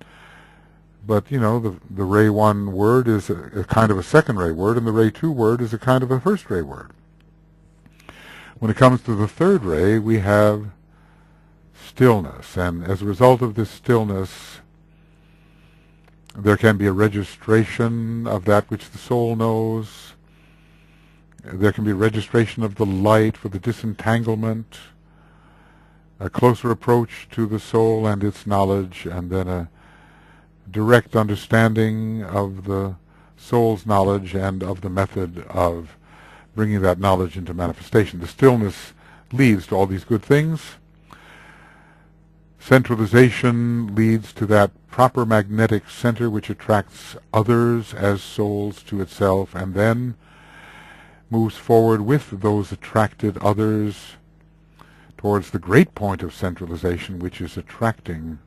you know, the Ray 1 word is a kind of a second ray word, and the Ray 2 word is a kind of a first ray word. When it comes to the third ray, we have stillness, and as a result of this stillness, there can be a registration of that which the soul knows. There can be a registration of the light for the disentanglement, a closer approach to the soul and its knowledge, and then a direct understanding of the soul's knowledge and of the method of bringing that knowledge into manifestation. The stillness leads to all these good things. Centralization leads to that proper magnetic center which attracts others as souls to itself, and then moves forward with those attracted others towards the great point of centralization, which is attracting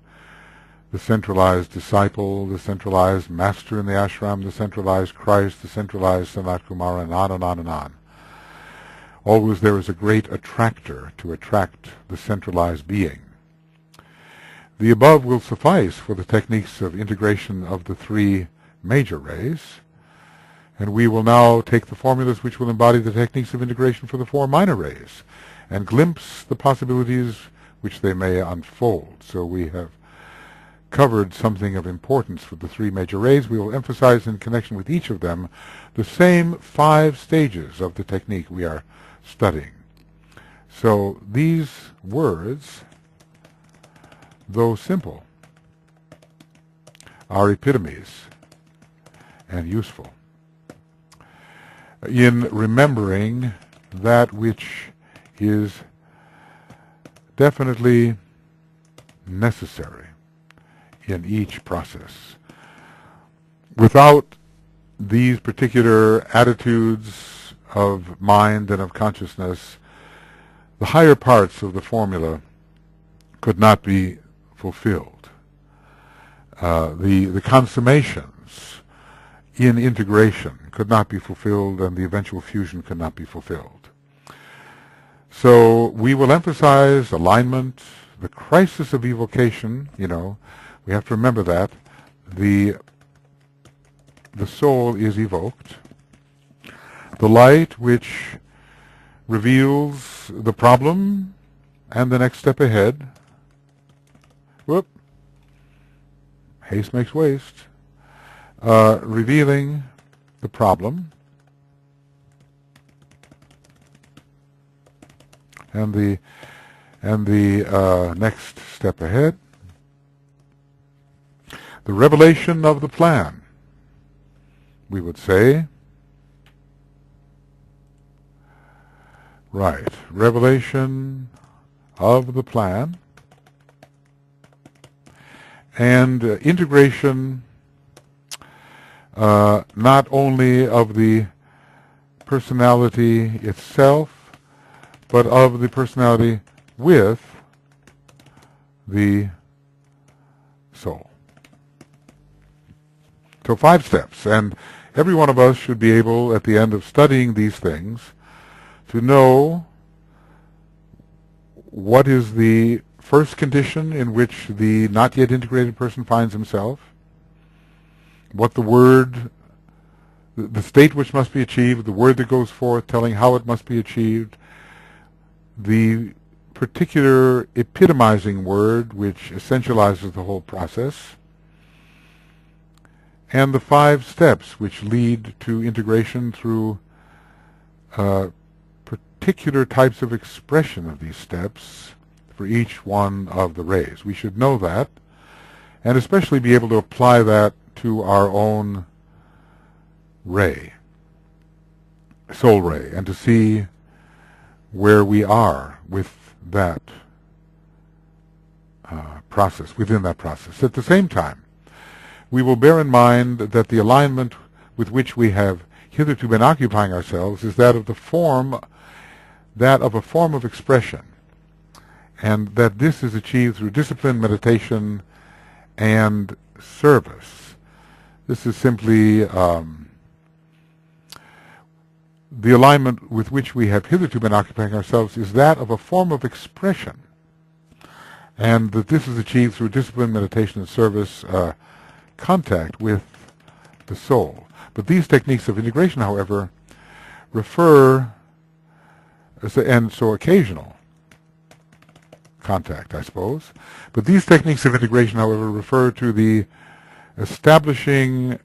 the centralized disciple, the centralized master in the ashram, the centralized Christ, the centralized Sanat Kumara, and on and on and on. Always there is a great attractor to attract the centralized being. The above will suffice for the techniques of integration of the three major rays, and we will now take the formulas which will embody the techniques of integration for the four minor rays and glimpse the possibilities which they may unfold. So we have covered something of importance for the three major rays. We will emphasize in connection with each of them the same 5 stages of the technique we are studying. So these words, though simple, are epitomes and useful in remembering that which is definitely necessary in each process. Without these particular attitudes of mind and of consciousness, the higher parts of the formula could not be fulfilled. The consummations in integration could not be fulfilled, and the eventual fusion could not be fulfilled. So we will emphasize alignment, the crisis of evocation. You know, we have to remember that the soul is evoked. The light which reveals the problem and the next step ahead. Whoop. Haste makes waste. Revealing the problem and the next step ahead. The revelation of the plan, we would say. Right. Revelation of the plan. and integration not only of the personality itself, but of the personality with the soul. So 5 steps, and every one of us should be able, at the end of studying these things, to know what is the first condition in which the not yet integrated person finds himself, what the word, the state which must be achieved, the word that goes forth telling how it must be achieved, the particular epitomizing word which essentializes the whole process, and the 5 steps which lead to integration through particular types of expression of these steps for each one of the rays. We should know that, and especially be able to apply that to our own ray, soul ray, and to see where we are with that process, within that process. At the same time, we will bear in mind that the alignment with which we have hitherto been occupying ourselves is that of a form of expression, and that this is achieved through discipline, meditation, and service. This is simply the alignment with which we have hitherto been occupying ourselves is that of a form of expression, and that this is achieved through discipline, meditation, and service, contact with the soul. But these techniques of integration, however, refer, and so occasional contact, I suppose, but these techniques of integration, however, refer to the establishing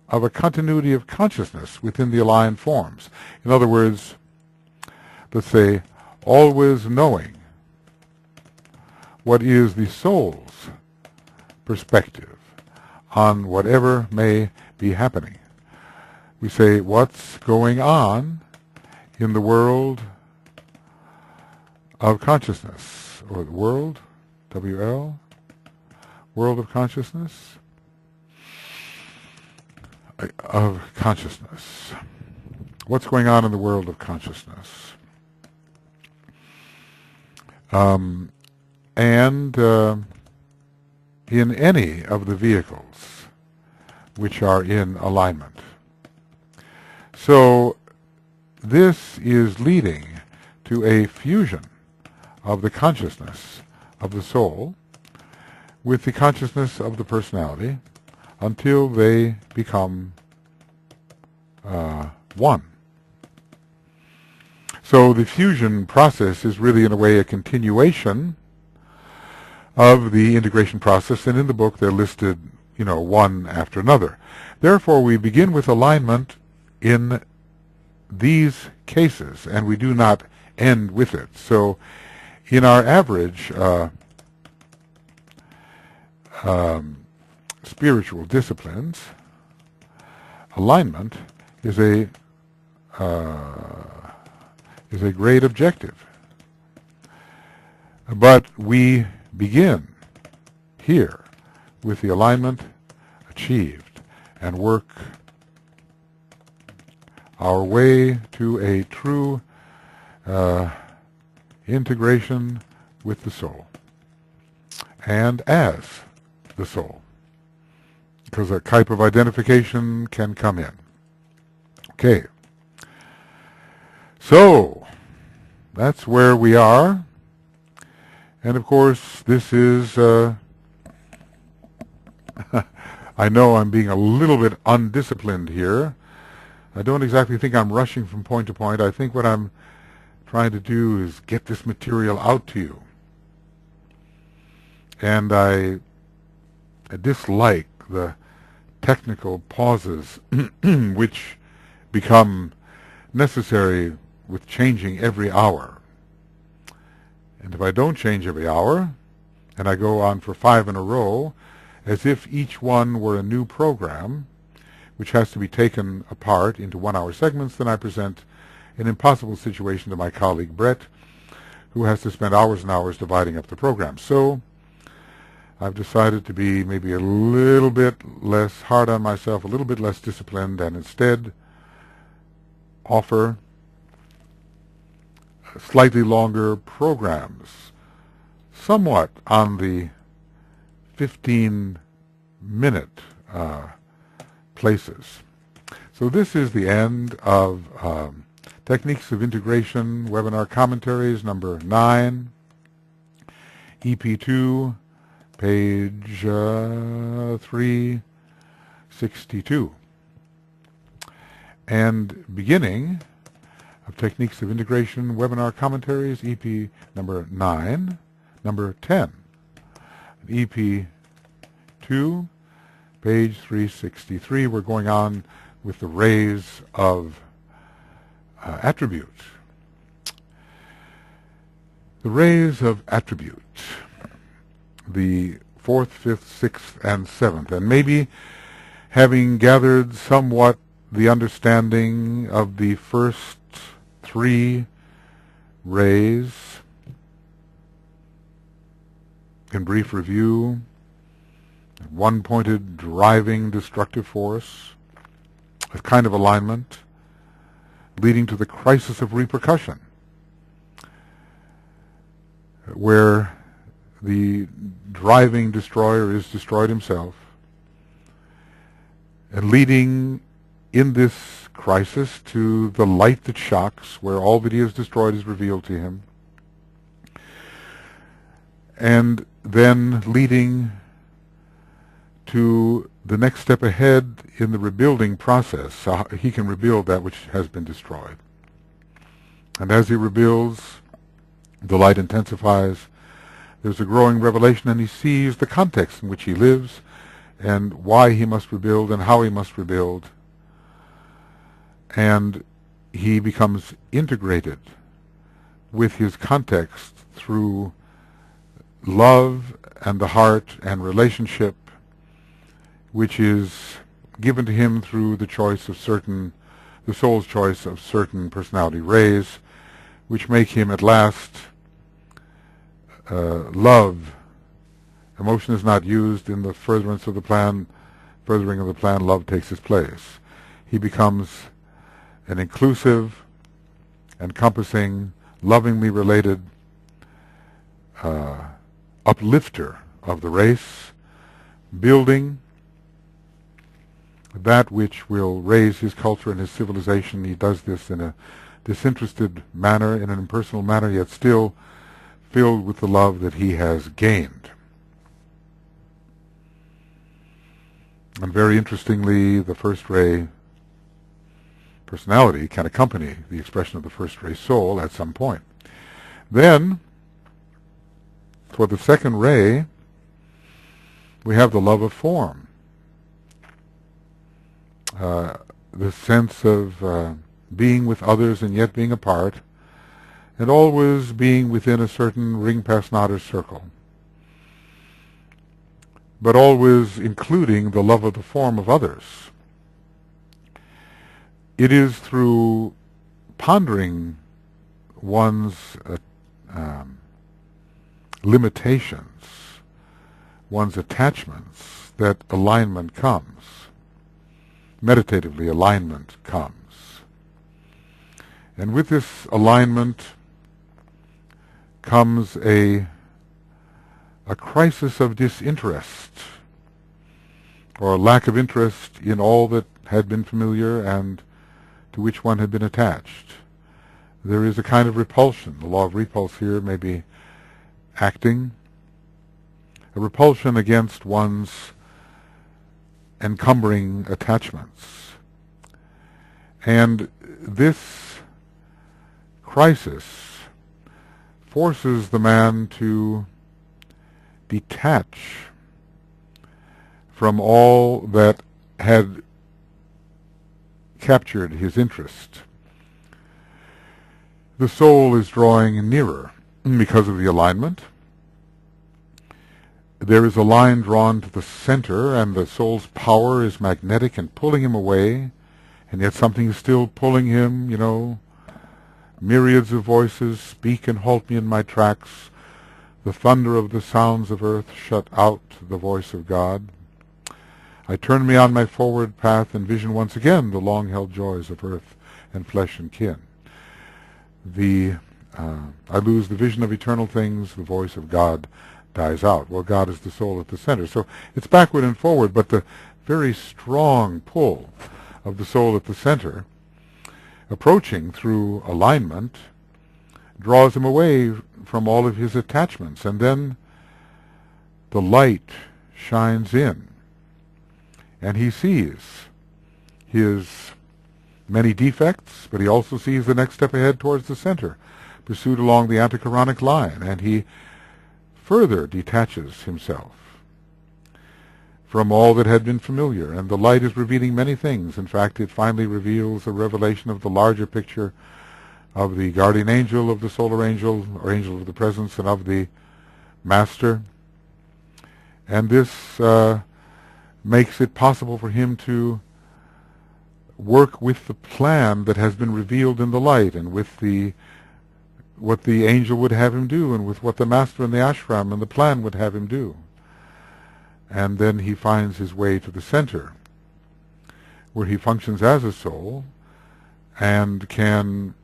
of a continuity of consciousness within the aligned forms. In other words, let's say, always knowing what is the soul's perspective on whatever may be happening. We say, what's going on in the world of consciousness, or the world, WL, world of consciousness, What's going on in the world of consciousness? And in any of the vehicles which are in alignment. So this is leading to a fusion of the consciousness of the soul with the consciousness of the personality until they become one. So the fusion process is really, in a way, a continuation of the integration process, and in the book they're listed, one after another. Therefore, we begin with alignment in these cases, and we do not end with it. So in our average spiritual disciplines, alignment is a great objective. But we begin here with the alignment achieved and work our way to a true integration with the soul and as the soul, because a type of identification can come in. Okay, so that's where we are, and of course this is I know I'm being a little bit undisciplined here. I don't exactly think I'm rushing from point to point. I think what I'm trying to do is get this material out to you. And I dislike the technical pauses which become necessary with changing every hour. And if I don't change every hour, and I go on for 5 in a row, as if each one were a new program, which has to be taken apart into 1-hour segments, then I present an impossible situation to my colleague Brett, who has to spend hours and hours dividing up the program. So I've decided to be maybe a little bit less hard on myself, a little bit less disciplined, and instead offer slightly longer programs, somewhat on the 15-minute places. So this is the end of Techniques of Integration Webinar Commentaries number 9, EP2, page 362. And beginning of Techniques of Integration Webinar Commentaries, EP number 9, number 10. EP2, page 363. We're going on with the rays of attribute. The rays of attribute, the 4th, 5th, 6th, and 7th, and maybe having gathered somewhat the understanding of the first 3 rays, in brief review, one-pointed driving destructive force, a kind of alignment, leading to the crisis of repercussion, where the driving destroyer is destroyed himself, and leading in this crisis to the light that shocks, where all that he has destroyed is revealed to him, and then leading to the next step ahead in the rebuilding process, so he can rebuild that which has been destroyed. And as he rebuilds, the light intensifies. There's a growing revelation, and he sees the context in which he lives and why he must rebuild and how he must rebuild. And he becomes integrated with his context through love and the heart and relationship, which is given to him through the choice of the soul's choice of certain personality rays, which make him at last love. Emotion is not used in the furthering of the plan. Love takes its place. He becomes an inclusive, encompassing, lovingly related uplifter of the race, building that which will raise his culture and his civilization. He does this in a disinterested manner, in an impersonal manner, yet still filled with the love that he has gained. And very interestingly, the first ray personality can accompany the expression of the first ray soul at some point. Then, for the second ray, we have the love of form. The sense of being with others and yet being apart, and always being within a certain ring-past-nodder circle, but always including the love of the form of others. It is through pondering one's limitations, one's attachments, that alignment comes. Meditatively, alignment comes. And with this alignment comes a crisis of disinterest, or a lack of interest in all that had been familiar and to which one had been attached. There is a kind of repulsion. The law of repulse here may be acting. A repulsion against one's encumbering attachments. And this crisis forces the man to detach from all that had captured his interest. The soul is drawing nearer because of the alignment. There is a line drawn to the center, and the soul's power is magnetic and pulling him away, and yet something is still pulling him, myriads of voices speak and halt me in my tracks. The thunder of the sounds of earth shut out the voice of God. I turn me on my forward path and vision once again the long-held joys of earth and flesh and kin. I lose the vision of eternal things, the voice of God dies out. Well, God is the soul at the center. So it's backward and forward, but the very strong pull of the soul at the center, approaching through alignment, draws him away from all of his attachments, and then the light shines in, and he sees his many defects, but he also sees the next step ahead towards the center, pursued along the antichironic line, and he further detaches himself from all that had been familiar, and the light is revealing many things. In fact, it finally reveals a revelation of the larger picture of the guardian angel, of the solar angel, or angel of the presence, and of the master. And this makes it possible for him to work with the plan that has been revealed in the light, and with what the angel would have him do, and with what the master and the ashram and the plan would have him do. And then he finds his way to the center, where he functions as a soul and can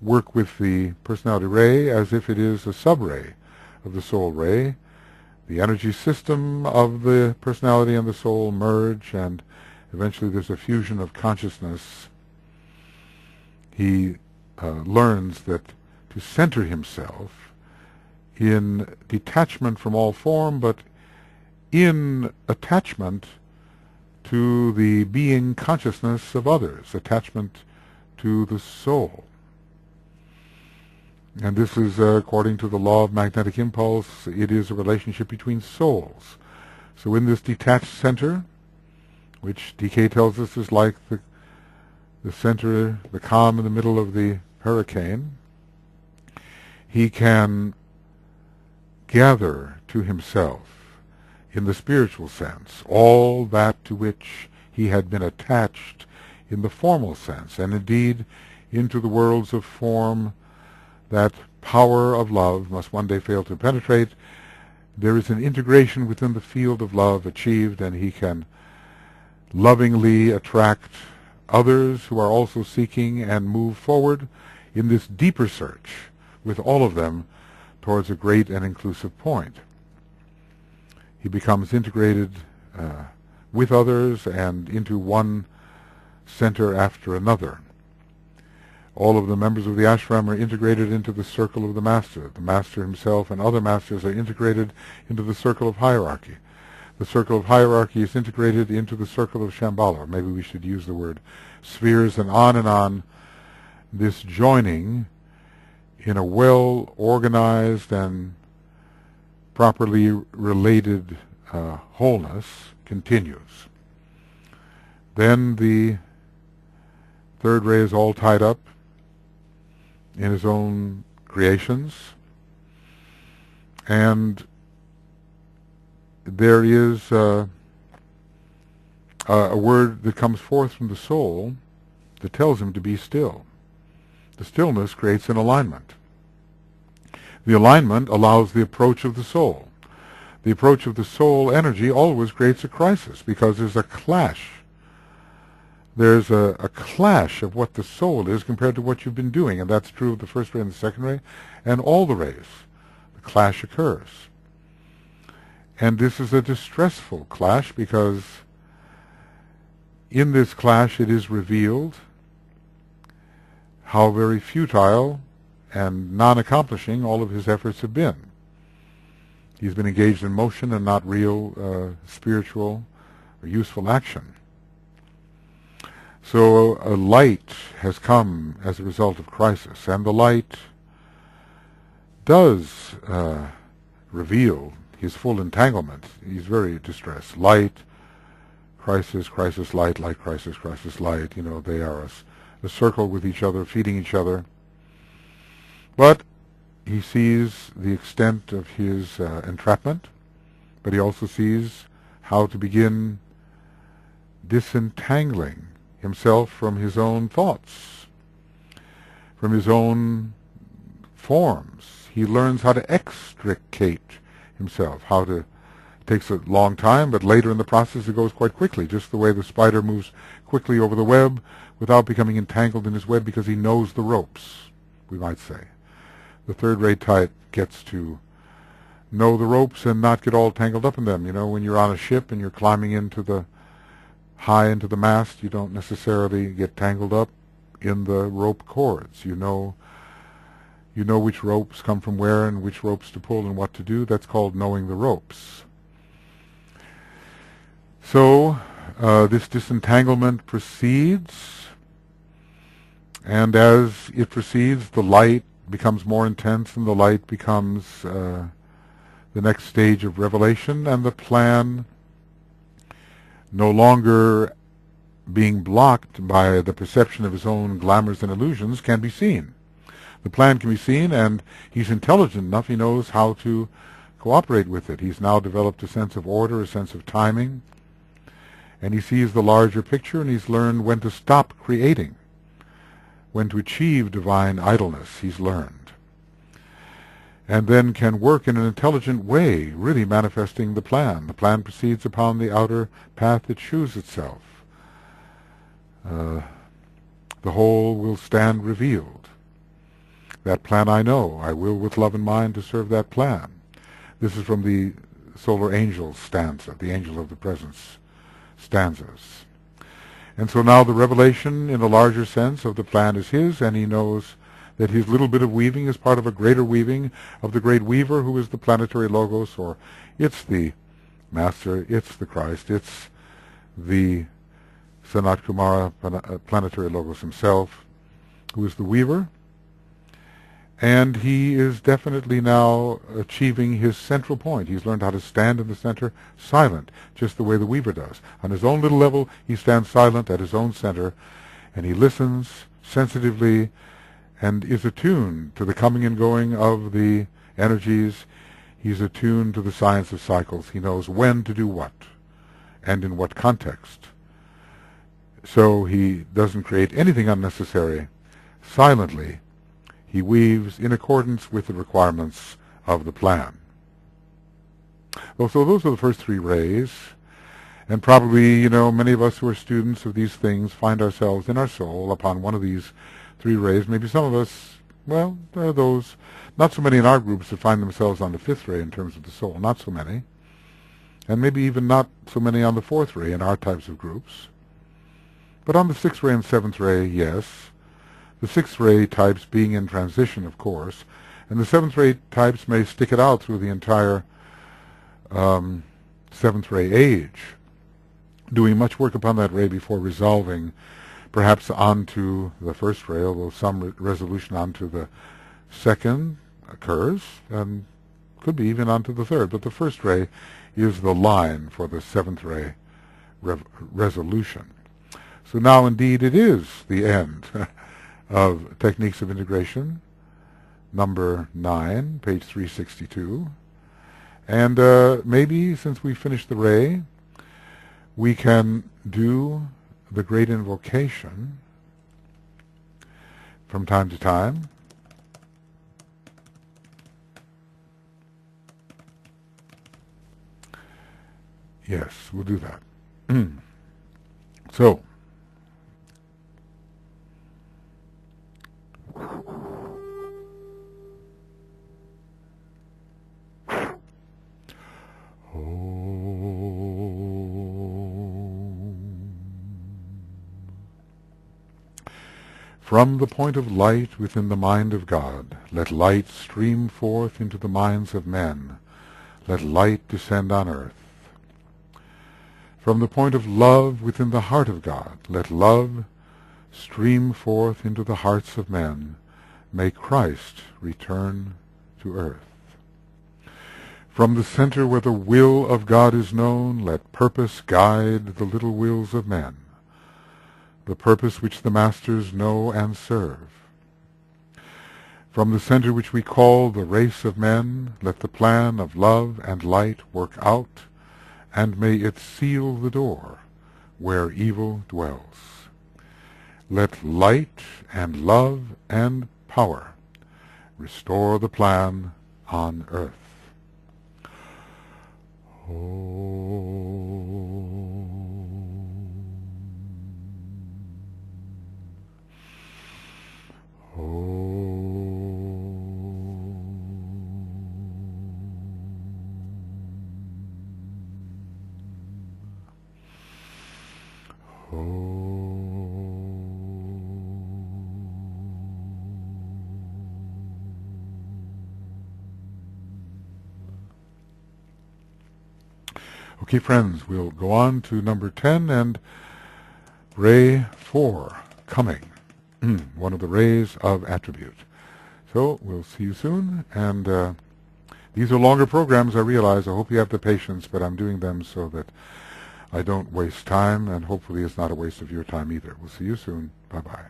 work with the personality ray as if it is a sub-ray of the soul ray. The energy system of the personality and the soul merge, and eventually there's a fusion of consciousness. He learns that to center himself in detachment from all form, but in attachment to the being consciousness of others, attachment to the soul. And this is, according to the law of magnetic impulse, it is a relationship between souls. So in this detached center, which DK tells us is like the center, the calm in the middle of the hurricane, he can gather to himself, in the spiritual sense, all that to which he had been attached in the formal sense, and indeed into the worlds of form that power of love must one day fail to penetrate. There is an integration within the field of love achieved, and he can lovingly attract others who are also seeking, and move forward in this deeper search with all of them towards a great and inclusive point. He becomes integrated with others and into one center after another. All of the members of the ashram are integrated into the circle of the master. The master himself and other masters are integrated into the circle of hierarchy. The circle of hierarchy is integrated into the circle of Shambhala, or maybe we should use the word spheres, and on this joining in a well-organized and properly related wholeness continues. Then the third ray is all tied up in his own creations, and there is a word that comes forth from the soul that tells him to be still. The stillness creates an alignment. The alignment allows the approach of the soul. The approach of the soul energy always creates a crisis, because there's a clash. There's a clash of what the soul is compared to what you've been doing, and that's true of the first ray and the second ray, and all the rays. The clash occurs. And this is a distressful clash, because in this clash it is revealed how very futile and non-accomplishing all of his efforts have been. He's been engaged in motion and not real spiritual or useful action. So a light has come as a result of crisis, and the light does reveal his full entanglement. He's very distressed. Light, crisis, crisis, light, light, crisis, crisis, light. They are a circle with each other, feeding each other. But he sees the extent of his entrapment, but he also sees how to begin disentangling himself from his own thoughts, from his own forms. he learns how to extricate himself, it takes a long time, but later in the process it goes quite quickly, just the way the spider moves quickly over the web without becoming entangled in his web because he knows the ropes, we might say. The third-rate type gets to know the ropes and not get all tangled up in them. You know, when you're on a ship and you're climbing high into the mast, you don't necessarily get tangled up in the rope cords. You know which ropes come from where and which ropes to pull and what to do. That's called knowing the ropes. So this disentanglement proceeds, and as it proceeds, the light becomes more intense, and the light becomes the next stage of revelation, and the plan, no longer being blocked by the perception of his own glamours and illusions, can be seen. The plan can be seen, and he's intelligent enough, he knows how to cooperate with it. He's now developed a sense of order, a sense of timing, and he sees the larger picture, and he's learned when to stop creating, when to achieve divine idleness. He's learned. And then can work in an intelligent way, really manifesting the plan. The plan proceeds upon the outer path it shews itself. The whole will stand revealed. That plan I know. I will with love in mind to serve that plan. This is from the Solar Angel stanza, the Angel of the Presence stanzas. And so now the revelation in a larger sense of the plan is his, and he knows that his little bit of weaving is part of a greater weaving of the great weaver, who is the planetary logos, or it's the Master, it's the Christ, it's the Sanat Kumara planetary logos himself, who is the weaver. And he is definitely now achieving his central point. He's learned how to stand in the center silent, just the way the weaver does. On his own little level, he stands silent at his own center, and he listens sensitively and is attuned to the coming and going of the energies. He's attuned to the science of cycles. He knows when to do what and in what context. So he doesn't create anything unnecessary. Silently, he weaves in accordance with the requirements of the plan. Well, so those are the first three rays. And probably, many of us who are students of these things find ourselves in our soul upon one of these three rays. Maybe some of us, well, there are those, not so many in our groups that find themselves on the fifth ray in terms of the soul, not so many. And maybe even not so many on the fourth ray in our types of groups. But on the sixth ray and seventh ray, yes. The sixth ray types being in transition, of course, and the seventh ray types may stick it out through the entire seventh ray age, doing much work upon that ray before resolving perhaps onto the first ray, although some resolution onto the second occurs, and could be even onto the third. But the first ray is the line for the seventh ray resolution. So now indeed it is the end of Techniques of Integration, number 9, page 362. And maybe since we finished the ray, we can do the great invocation from time to time. Yes, we'll do that. So, from the point of light within the mind of God, let light stream forth into the minds of men. Let light descend on earth. From the point of love within the heart of God, let love stream forth into the hearts of men. May Christ return to earth. From the center where the will of God is known, let purpose guide the little wills of men, the purpose which the masters know and serve. From the center which we call the race of men, let the plan of love and light work out, and may it seal the door where evil dwells. Let light and love and power restore the plan on earth. Okay, friends, we'll go on to number 10 and ray 4, coming, one of the rays of attribute. So we'll see you soon, and these are longer programs, I realize. I hope you have the patience, but I'm doing them so that I don't waste time, and hopefully it's not a waste of your time either. We'll see you soon. Bye-bye.